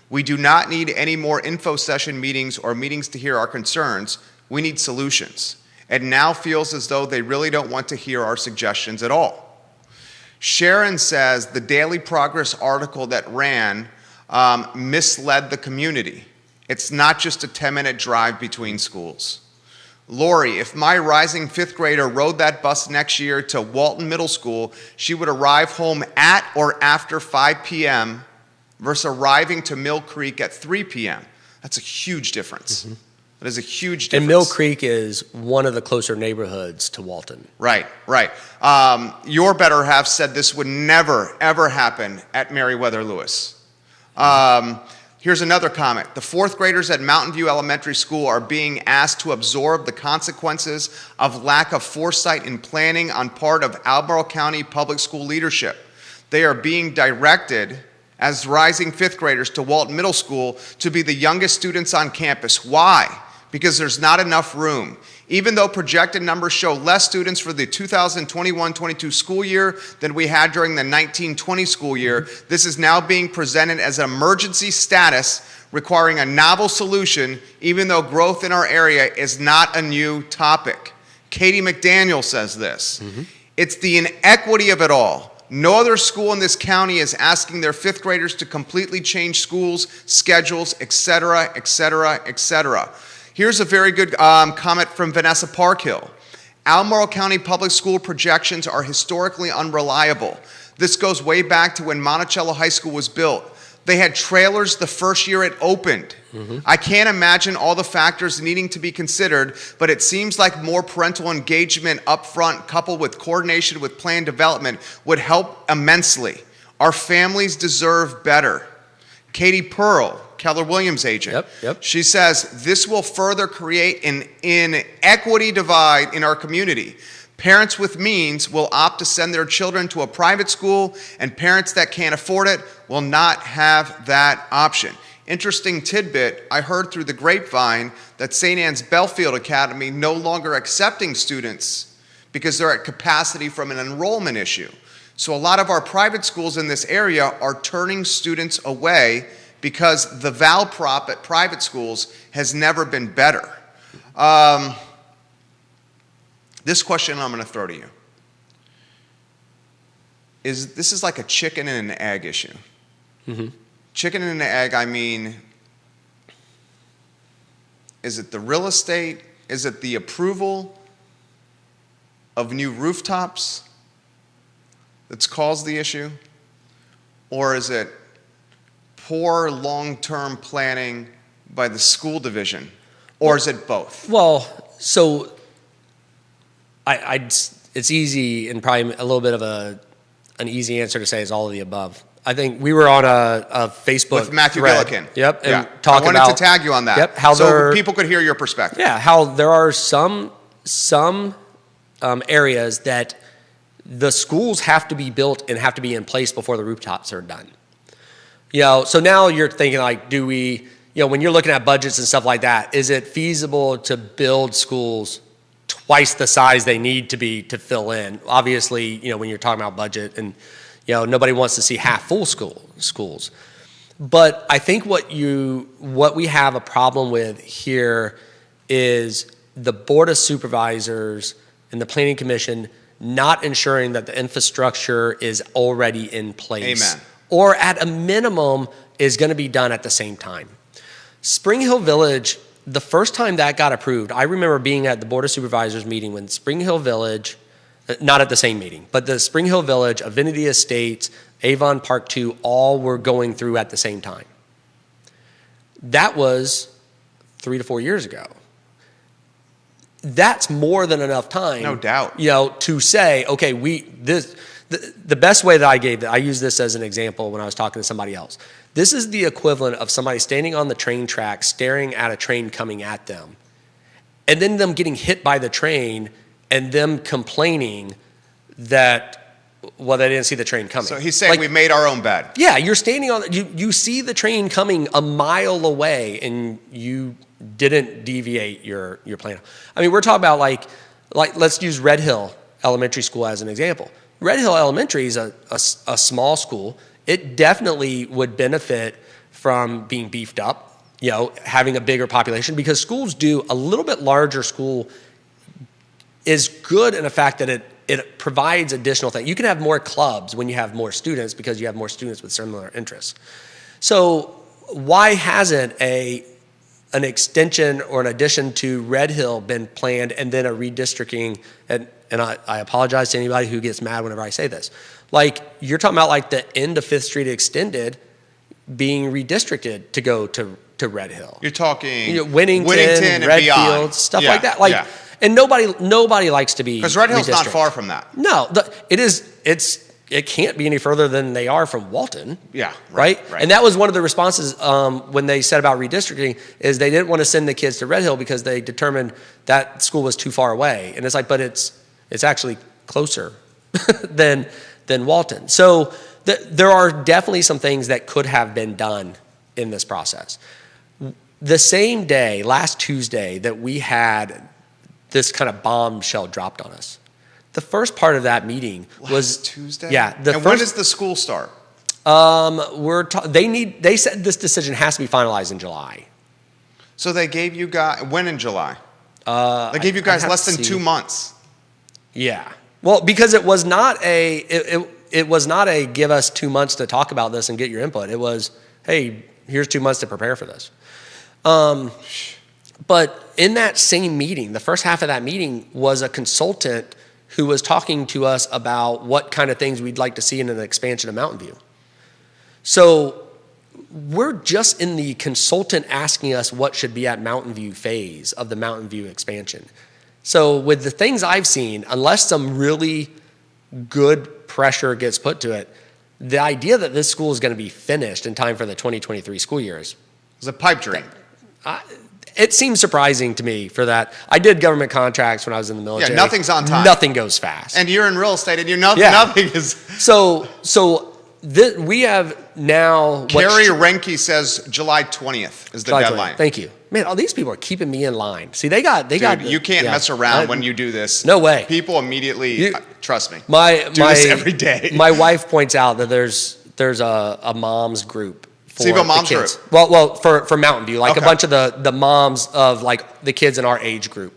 We do not need any more info session meetings or meetings to hear our concerns. We need solutions. and now feels as though they really don't want to hear our suggestions at all. Sharon says the Daily Progress article that ran misled the community. It's not just a 10-minute drive between schools. Lori, if my rising fifth grader rode that bus next year to Walton Middle School, she would arrive home at or after 5 p.m. versus arriving to Mill Creek at 3 p.m. That's a huge difference. Mm-hmm. That is a huge difference. And Mill Creek is one of the closer neighborhoods to Walton. Right, right. Your better half said this would never, ever happen at Meriwether Lewis. Here's another comment. The fourth graders at Mountain View Elementary School are being asked to absorb the consequences of lack of foresight in planning on part of Albemarle County Public School leadership. They are being directed as rising fifth graders to Walton Middle School to be the youngest students on campus. Why? Because there's not enough room. Even though projected numbers show less students for the 2021-22 school year than we had during the 19-20 school year, this is now being presented as an emergency status requiring a novel solution, even though growth in our area is not a new topic. Katie McDaniel says this. Mm-hmm. It's the inequity of it all. No other school in this county is asking their fifth graders to completely change schools, schedules, et cetera, et cetera, et cetera. Here's a very good comment from Vanessa Parkhill. Albemarle County Public School projections are historically unreliable. This goes way back to when Monticello High School was built. They had trailers the first year it opened. Mm-hmm. I can't imagine all the factors needing to be considered, but it seems like more parental engagement up front coupled with coordination with plan development would help immensely. Our families deserve better. Katie Pearl, Keller Williams agent. Yep. She says, this will further create an inequity divide in our community. Parents with means will opt to send their children to a private school, and parents that can't afford it will not have that option. Interesting tidbit, I heard through the grapevine that St. Anne's Belfield Academy no longer accepting students because they're at capacity from an enrollment issue. So a lot of our private schools in this area are turning students away because the Val prop at private schools has never been better. This question I'm going to throw to you. This is like a chicken and an egg issue. Mm-hmm. Chicken and an egg, I mean, is it the real estate? Is it the approval of new rooftops that's caused the issue? Or is it poor long-term planning by the school division? Or is it both? Well, so it's easy and probably a little bit of an easy answer to say is all of the above. I think we were on a Facebook with Matthew thread. Gillikin. Yep. And I wanted to tag you on that. Yep. So people could hear your perspective. Yeah. How there are some areas that the schools have to be built and have to be in place before the rooftops are done. So now you're thinking like, do we, when you're looking at budgets and stuff like that, is it feasible to build schools twice the size they need to be to fill in? Obviously, when you're talking about budget and, nobody wants to see half full schools. But I think what we have a problem with here is the Board of Supervisors and the Planning Commission not ensuring that the infrastructure is already in place. Amen. Or at a minimum is going to be done at the same time. Spring Hill Village, the first time that got approved, I remember being at the Board of Supervisors meeting when Spring Hill Village, not at the same meeting, but the Spring Hill Village, Avinity Estates, Avon Park 2, all were going through at the same time. That was 3 to 4 years ago. That's more than enough time. No doubt. To say, okay, the best way that I use this as an example when I was talking to somebody else. This is the equivalent of somebody standing on the train track, staring at a train coming at them, and then them getting hit by the train and them complaining that, they didn't see the train coming. So he's saying we made our own bed. Yeah, you're standing on, you see the train coming a mile away and you didn't deviate your plan. I mean, we're talking about like let's use Red Hill Elementary School as an example. Red Hill Elementary is a small school. It definitely would benefit from being beefed up, having a bigger population, because schools do a little bit larger school is good in the fact that it provides additional things. You can have more clubs when you have more students because you have more students with similar interests. So why hasn't an extension or an addition to Red Hill been planned and then a redistricting? And I apologize to anybody who gets mad whenever I say this. Like, you're talking about like the end of 5th Street extended being redistricted to go to Red Hill. You're talking Winnington and Redfield, beyond. stuff like that. Like, and nobody likes to be because Red Hill's not redistricted. far from that. No, it can't be any further than they are from Walton. Yeah, right. Right. And that was one of the responses when they said about redistricting is they didn't want to send the kids to Red Hill because they determined that school was too far away. And it's like, but it's actually closer than Walton. So there are definitely some things that could have been done in this process. The same day, last Tuesday, that we had this kind of bombshell dropped on us, the first part of that meeting was Tuesday. Yeah. When does the school start? They said this decision has to be finalized in July. So they gave you guys when in July? They gave you guys less than 2 months. Yeah. Well, because it was not it was not a give us 2 months to talk about this and get your input. It was, hey, here's 2 months to prepare for this. But in that same meeting, the first half of that meeting was a consultant who was talking to us about what kind of things we'd like to see in an expansion of Mountain View. So we're just in the consultant asking us what should be at Mountain View phase of the Mountain View expansion. So with the things I've seen, unless some really good pressure gets put to it, the idea that this school is going to be finished in time for the 2023 school year is a pipe dream. It seems surprising to me for that. I did government contracts when I was in the military. Yeah, nothing's on time. Nothing goes fast. And you're in real estate, and nothing is. So we have now. Carrie Renke says July 20th is the deadline. 20th. Thank you, man. All these people are keeping me in line. See, they got. You can't mess around when you do this. No way. People immediately trust me. Do this every day. My wife points out that there's a mom's group. Seaville Moms Group. Well, for Mountain View, like okay. a bunch of the moms of like the kids in our age group,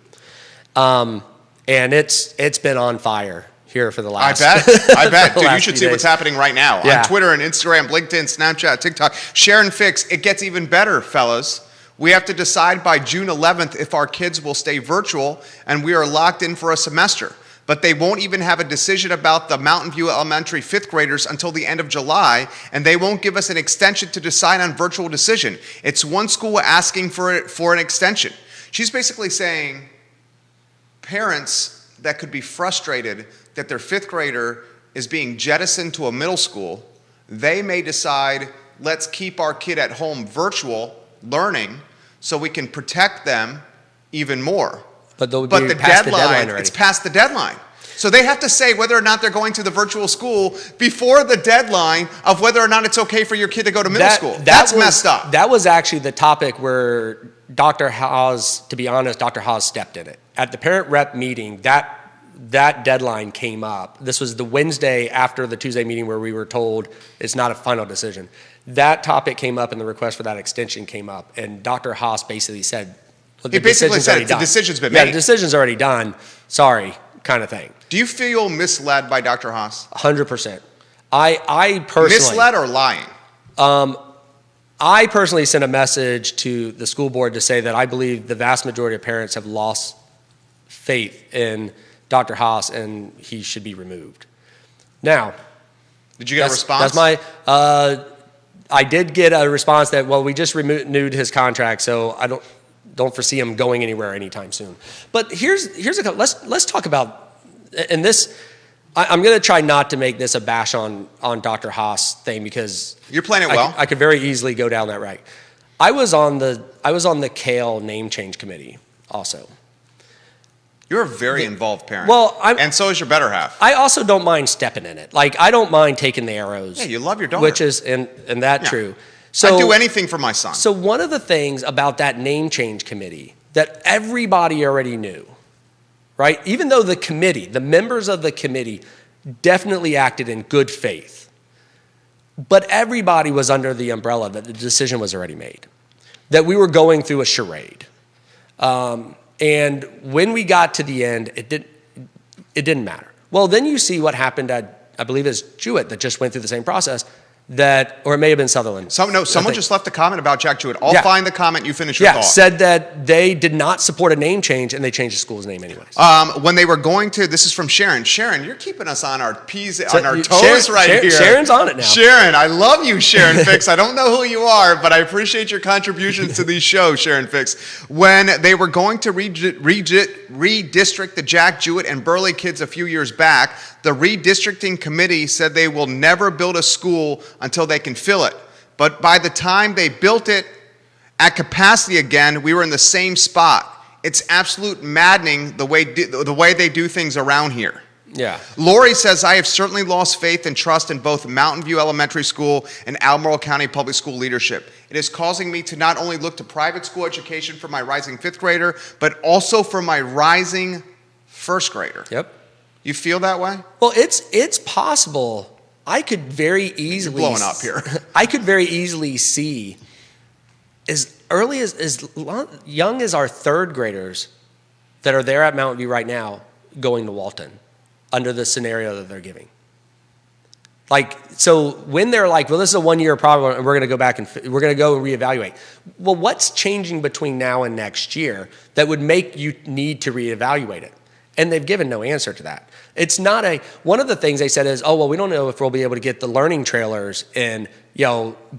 and it's been on fire here for the last. I bet, dude. You should see what's happening right now on Twitter and Instagram, LinkedIn, Snapchat, TikTok. Share and fix. It gets even better, fellas. We have to decide by June 11th if our kids will stay virtual, and we are locked in for a semester. But they won't even have a decision about the Mountain View Elementary 5th graders until the end of July, and they won't give us an extension to decide on virtual decision. It's one school asking for an extension. She's basically saying parents that could be frustrated that their 5th grader is being jettisoned to a middle school, they may decide, let's keep our kid at home virtual learning so we can protect them even more. But the deadline already. It's past the deadline. So they have to say whether or not they're going to the virtual school before the deadline of whether or not it's okay for your kid to go to middle school. That's messed up. That was actually the topic where Dr. Haas, to be honest, Dr. Haas stepped in it. At the parent rep meeting, that deadline came up. This was the Wednesday after the Tuesday meeting where we were told it's not a final decision. That topic came up and the request for that extension came up. And Dr. Haas basically said, he basically said the decision's been made. Yeah, the decision's already done. Sorry, kind of thing. Do you feel misled by Dr. Haas? 100%. I personally... Misled or lying? I personally sent a message to the school board to say that I believe the vast majority of parents have lost faith in Dr. Haas and he should be removed. Now... Did you get a response? That's my... I did get a response that, well, we just renewed his contract, so I don't foresee him going anywhere anytime soon. But let's talk about, and this, I'm going to try not to make this a bash on Dr. Haas thing because you're playing it well. I could very easily go down that right. I was on the Kale name change committee also. You're a very involved parent. Well, and so is your better half. I also don't mind stepping in it. Like I don't mind taking the arrows. Yeah, you love your daughter. Which is and that true. So, I'd do anything for my son. So one of the things about that name change committee that everybody already knew, right? Even though the members of the committee definitely acted in good faith, but everybody was under the umbrella that the decision was already made, that we were going through a charade. And when we got to the end, It didn't matter. Well, then you see what happened at, I believe it's Jewett that just went through the same process, or it may have been Sutherland. Someone just left a comment about Jack Jewett. I'll find the comment. You finish your Yeah, thought. said that they did not support a name change, and they changed the school's name anyways. When they were going to, this is from Sharon. Sharon, you're keeping us on our toes right here. Sharon's on it now. Sharon, I love you, Sharon Fix. I don't know who you are, but I appreciate your contributions to these shows, Sharon Fix. When they were going to redistrict the Jack Jewett and Burley kids a few years back, the redistricting committee said they will never build a school until they can fill it. But by the time they built it at capacity again, we were in the same spot. It's absolute maddening the way they do things around here. Yeah. Lori says, I have certainly lost faith and trust in both Mountain View Elementary School and Albemarle County Public School leadership. It is causing me to not only look to private school education for my rising fifth grader, but also for my rising first grader. Yep. You feel that way? Well, it's possible. I could very easily... You're blowing up here. I could very easily see as early as young as our third graders that are there at Mountain View right now going to Walton under the scenario that they're giving. Like, so when they're like, well, this is a 1-year problem and we're going to go back and we're going to go and reevaluate. Well, what's changing between now and next year that would make you need to reevaluate it? And they've given no answer to that. It's not one of the things they said is, oh, well, we don't know if we'll be able to get the learning trailers in,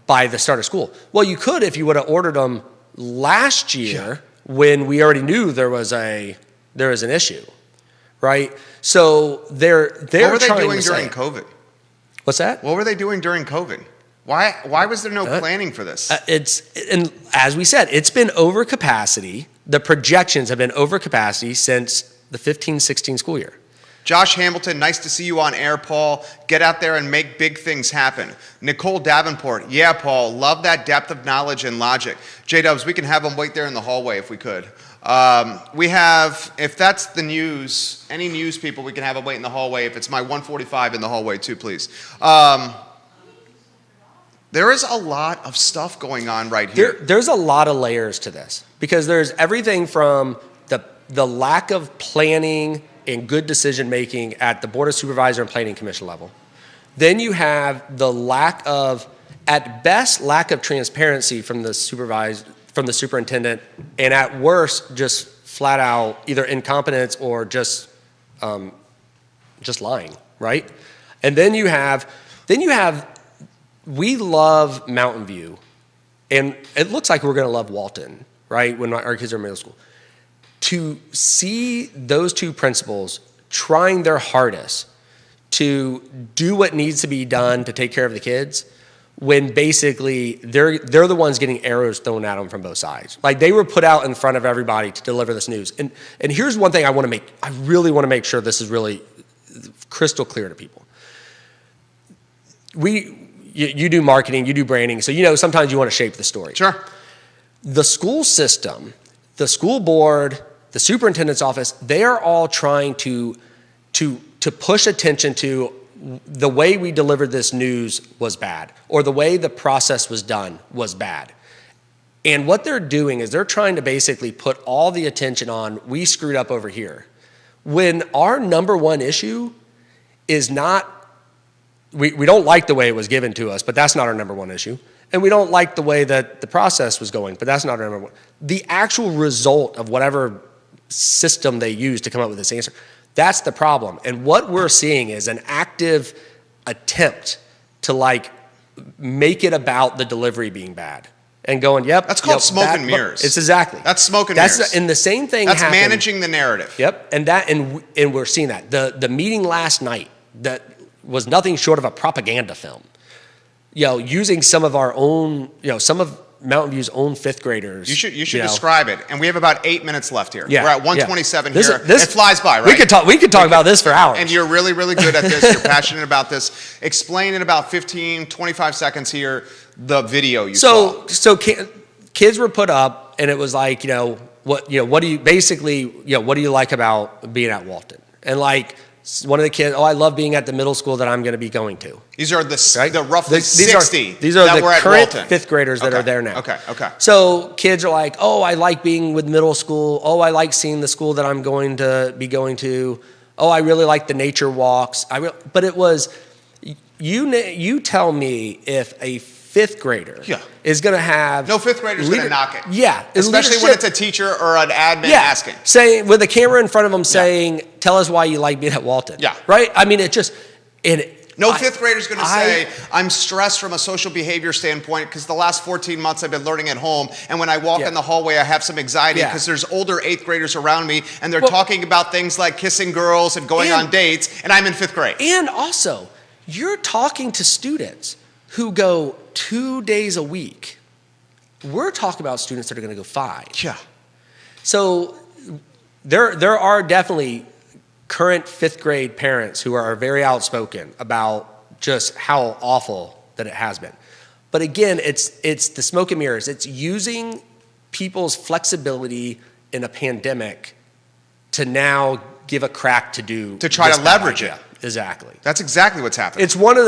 by the start of school. Well, you could if you would have ordered them last year when we already knew there was an issue, right? So they're what were they trying doing to say during it. COVID? What's that? What were they doing during COVID? Why was there no planning for this? And as we said, it's been over capacity. The projections have been over capacity since the 15-16 school year. Josh Hamilton, nice to see you on air, Paul. Get out there and make big things happen. Nicole Davenport, yeah, Paul, love that depth of knowledge and logic. J-Dubs, we can have them wait there in the hallway if we could. We have, if that's the news, any news people, we can have them wait in the hallway. If it's my 145 in the hallway too, please. There is a lot of stuff going on right here. There's a lot of layers to this because there's everything from the lack of planning and good decision making at the Board of Supervisor and Planning Commission level. Then you have the at best, lack of transparency from the superintendent, and at worst, just flat out either incompetence or just lying, right? And then you have, we love Mountain View, and it looks like we're going to love Walton, right? When our kids are in middle school. To see those two principals trying their hardest to do what needs to be done to take care of the kids, when basically they're the ones getting arrows thrown at them from both sides. Like they were put out in front of everybody to deliver this news. And here's one thing I really want to make sure this is really crystal clear to people. You do marketing, you do branding, so sometimes you want to shape the story. Sure. The school system, the school board, the superintendent's office, they are all trying to push attention to the way we delivered this news was bad, or the way the process was done was bad. And what they're doing is they're trying to basically put all the attention on, we screwed up over here. When our number one issue is not, we don't like the way it was given to us, but that's not our number one issue. And we don't like the way that the process was going, but that's not our number one. The actual result of whatever system they use to come up with this answer, that's the problem. And what we're seeing is an active attempt to make it about the delivery being bad and going, yep. That's called smoke and mirrors. It's exactly. That's smoke and mirrors. And the same thing That's happened. managing the narrative. Yep. And we're seeing that. The meeting last night that was nothing short of a propaganda film. Using some of our own, some of Mountain View's own fifth graders. You should describe it. And we have about 8 minutes left here. Yeah, we're at 127 here. It flies by, right? We could talk about this for hours. And you're really, really good at this. You're passionate about this. Explain in about 15, 25 seconds here the video you saw. So kids were put up, and it was like, what do you like about being at Walton? And one of the kids, I love being at the middle school that I'm going to be going to. These are the roughly these 60 these are that the were at current Walton. fifth graders that are there now. Okay. So kids are like, I like being with middle school. I like seeing the school that I'm going to be going to. oh, I really like the nature walks. But it was, you tell me if a fifth grader is going to have... No fifth grader's going to knock it. Yeah. Especially when it's a teacher or an admin asking. Saying, with a camera in front of them saying, tell us why you like being at Walton. Yeah. Right? I mean, it just... No fifth grader's going to say, I'm stressed from a social behavior standpoint because the last 14 months I've been learning at home, and when I walk in the hallway, I have some anxiety because there's older eighth graders around me, and they're talking about things like kissing girls and going on dates, and I'm in fifth grade. And also, you're talking to students who go 2 days a week. We're talking about students that are going to go 5. Yeah. So there are definitely current fifth grade parents who are very outspoken about just how awful that it has been. But again, it's the smoke and mirrors. It's using people's flexibility in a pandemic to now give a crack to try to leverage it. Exactly. That's exactly what's happening. It's one of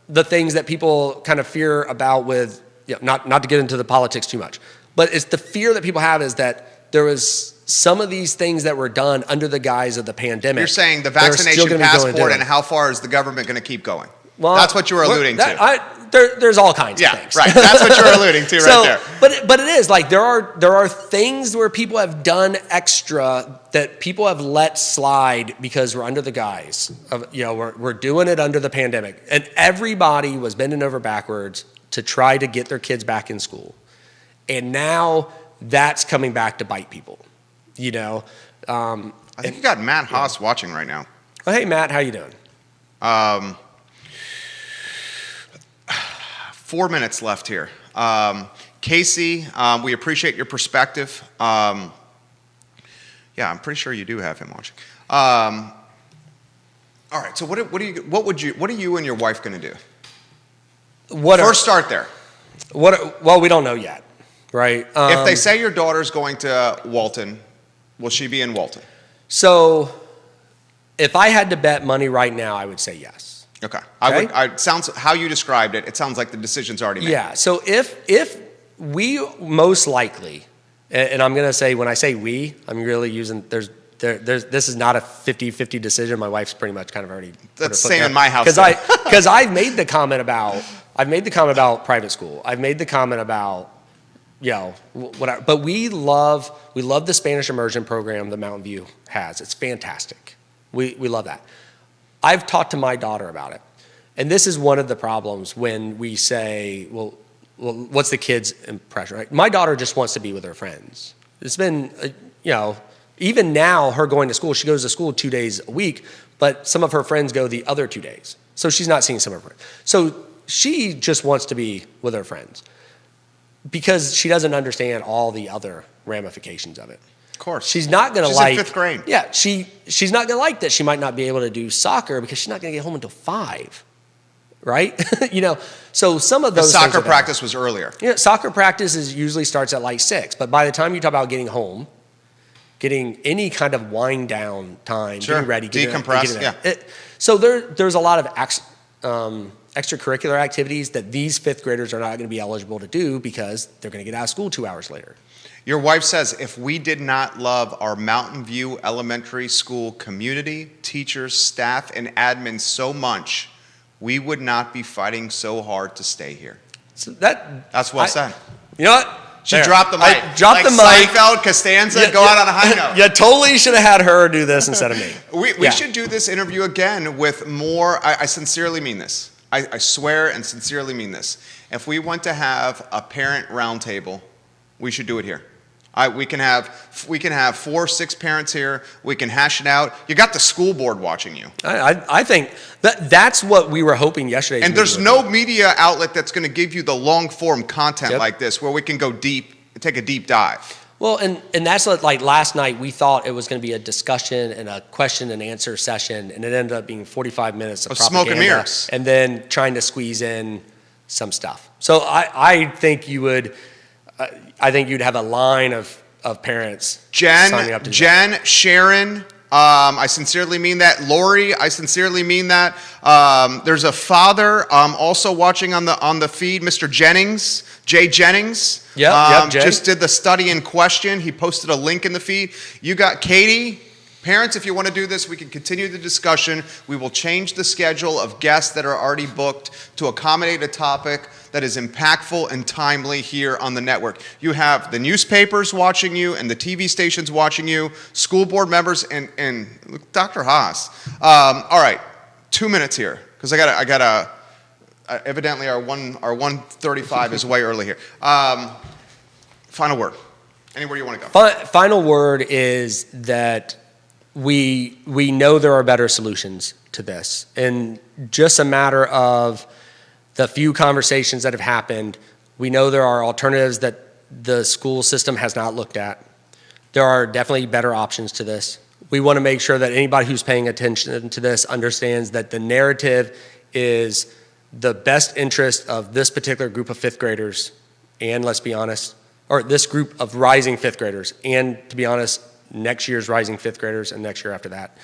the things that people kind of fear about with, not to get into the politics too much, but it's the fear that people have is that there was some of these things that were done under the guise of the pandemic. You're saying the vaccination passport and how far is the government going to keep going? Well, that's what you were alluding to. There's all kinds of things. Right. That's what you're alluding to right there. But it is like there are things where people have done extra that people have let slide because we're under the guise of, we're doing it under the pandemic. And everybody was bending over backwards to try to get their kids back in school. And now that's coming back to bite people. I think you got Matt Haas watching right now. Oh, hey, Matt, how you doing? 4 minutes left here. Casey, we appreciate your perspective. I'm pretty sure you do have him watching. All right, so what are you and your wife going to do? First, start there. Well, we don't know yet, right? If they say your daughter's going to Walton, will she be in Walton? So, if I had to bet money right now, I would say yes. Okay. Sounds how you described it. It sounds like the decision's already made. Yeah. So if we most likely, and I'm going to say when I say we, I'm really using this is not a 50-50 decision. My wife's pretty much kind of already. That's the same in my house. Because I've made the comment about private school. I've made the comment about whatever. But we love the Spanish immersion program that Mountain View has. It's fantastic. We love that. I've talked to my daughter about it. And this is one of the problems when we say, well, what's the kid's impression, right? My daughter just wants to be with her friends. It's been, even now, her going to school, she goes to school 2 days a week, but some of her friends go the other 2 days. So she's not seeing some of her friends. So she just wants to be with her friends because she doesn't understand all the other ramifications of it. Of course. She's not going to like... She's in fifth grade. Yeah, she's not going to like that she might not be able to do soccer because she's not going to get home until 5, right? So some of those... The soccer practice was earlier. Yeah, soccer practice usually starts at like 6, but by the time you talk about getting home, getting any kind of wind down time, getting ready, decompress, so there's a lot of extracurricular activities that these fifth graders are not going to be eligible to do because they're going to get out of school 2 hours later. Your wife says, if we did not love our Mountain View Elementary School community, teachers, staff, and admin so much, we would not be fighting so hard to stay here. So that's well said. You know what? She dropped the mic. I dropped the mic. Seinfeld, Costanza, go out on a high note. You totally should have had her do this instead of me. We should do this interview again with more. I sincerely mean this. I swear and sincerely mean this. If we want to have a parent roundtable, we should do it here. We can have 4 or 6 parents here. We can hash it out. You got the school board watching you. I think that's what we were hoping yesterday. And there's no media outlet that's going to give you the long form content like this, where we can go deep, take a deep dive. Well, and that's what, like last night, we thought it was going to be a discussion and a question and answer session, and it ended up being 45 minutes of smoke and mirrors, and then trying to squeeze in some stuff. So I think you would. I think you'd have a line of parents signing up to Jen, Sharon, I sincerely mean that. Lori, I sincerely mean that. There's a father also watching on the feed, Mr. Jennings, Jay Jennings. Jay. Just did the study in question. He posted a link in the feed. You got Katie, Parents, if you want to do this, we can continue the discussion. We will change the schedule of guests that are already booked to accommodate a topic that is impactful and timely here on the network. You have the newspapers watching you and the TV stations watching you, school board members, and Dr. Haas. All right, 2 minutes here, because I gotta evidently our 1:35 is way early here. Final word. Anywhere you want to go. Final word is that we know there are better solutions to this. And just a matter of the few conversations that have happened, we know there are alternatives that the school system has not looked at. There are definitely better options to this. We want to make sure that anybody who's paying attention to this understands that the narrative is the best interest of this particular group of fifth graders, and let's be honest, or this group of rising fifth graders, and to be honest, next year's rising fifth graders and next year after that.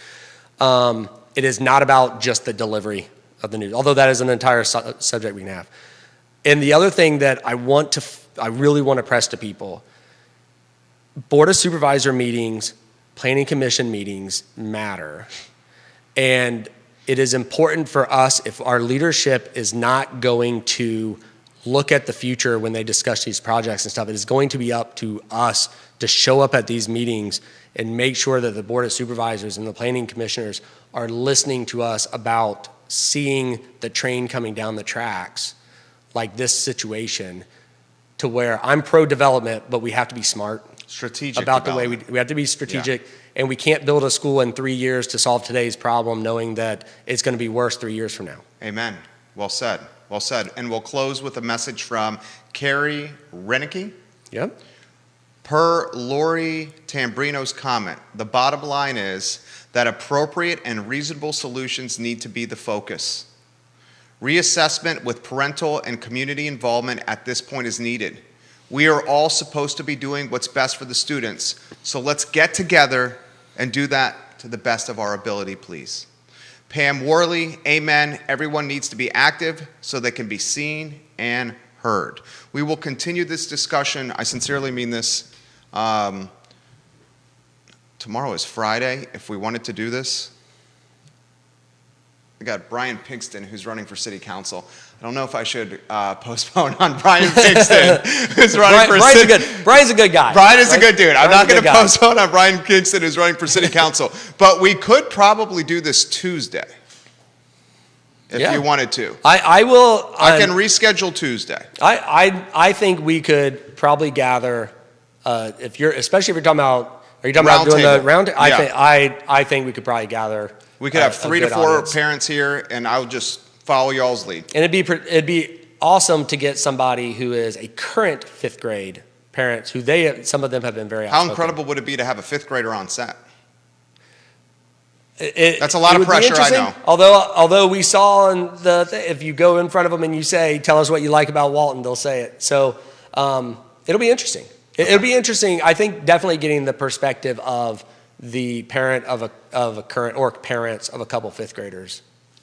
It is not about just the delivery of the news, although that is an entire subject we can have. And the other thing that I really want to press to people, Board of Supervisor meetings, Planning Commission meetings matter. And it is important for us, if our leadership is not going to look at the future when they discuss these projects and stuff, it is going to be up to us to show up at these meetings and make sure that the Board of Supervisors and the Planning Commissioners are listening to us about seeing the train coming down the tracks, like this situation, to where I'm pro-development, but we have to be smart. Strategic about the way we have to be strategic, and we can't build a school in 3 years to solve today's problem knowing that it's going to be worse 3 years from now. Amen. Well said. Well said. And we'll close with a message from Carrie Renicky. Yep. Per Lori Tambrino's comment, the bottom line is that appropriate and reasonable solutions need to be the focus. Reassessment with parental and community involvement at this point is needed. We are all supposed to be doing what's best for the students, so let's get together and do that to the best of our ability, please. Pam Worley, amen. Everyone needs to be active so they can be seen and heard. We will continue this discussion. I sincerely mean this. Tomorrow is Friday. If we wanted to do this, we got Brian Pinkston, who's running for city council. I don't know if I should postpone on Brian Pinkston, who's running for city. Brian's a good guy. Brian is a good dude. I'm not going to postpone on Brian Pinkston, who's running for city council. But we could probably do this Tuesday, if you wanted to. I will. I can reschedule Tuesday. I think we could probably gather, especially if you're talking about. Are you talking about doing the round? Yeah. I think we could probably gather. We could have 3 to 4 parents here, and I'll just follow y'all's lead. And it'd be awesome to get somebody who is a current fifth grade parent, who some of them have been very outspoken. How incredible would it be to have a fifth grader on set? That's a lot of pressure, I know. Although we saw if you go in front of them and you say, "Tell us what you like about Walton," they'll say it. So it'll be interesting. It'll be interesting. I think definitely getting the perspective of the parent of a current, or parents of a couple fifth graders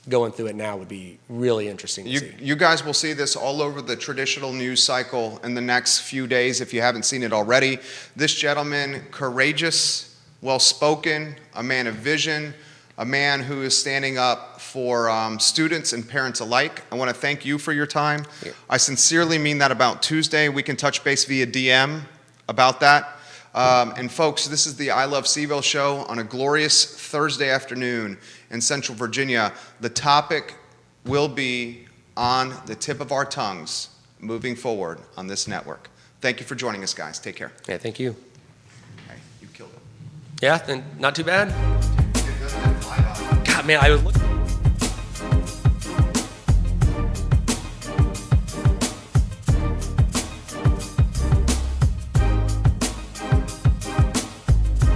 going through it now would be really interesting to see. You guys will see this all over the traditional news cycle in the next few days if you haven't seen it already. This gentleman, courageous, well-spoken, a man of vision, a man who is standing up for students and parents alike. I want to thank you for your time. Yeah. I sincerely mean that about Tuesday. We can touch base via DM about that. And folks, this is the I Love CVille show on a glorious Thursday afternoon in Central Virginia. The topic will be on the tip of our tongues moving forward on this network. Thank you for joining us, guys. Take care. Yeah, thank you. Hey, you killed it. Yeah, then not too bad. God, man, I was looking.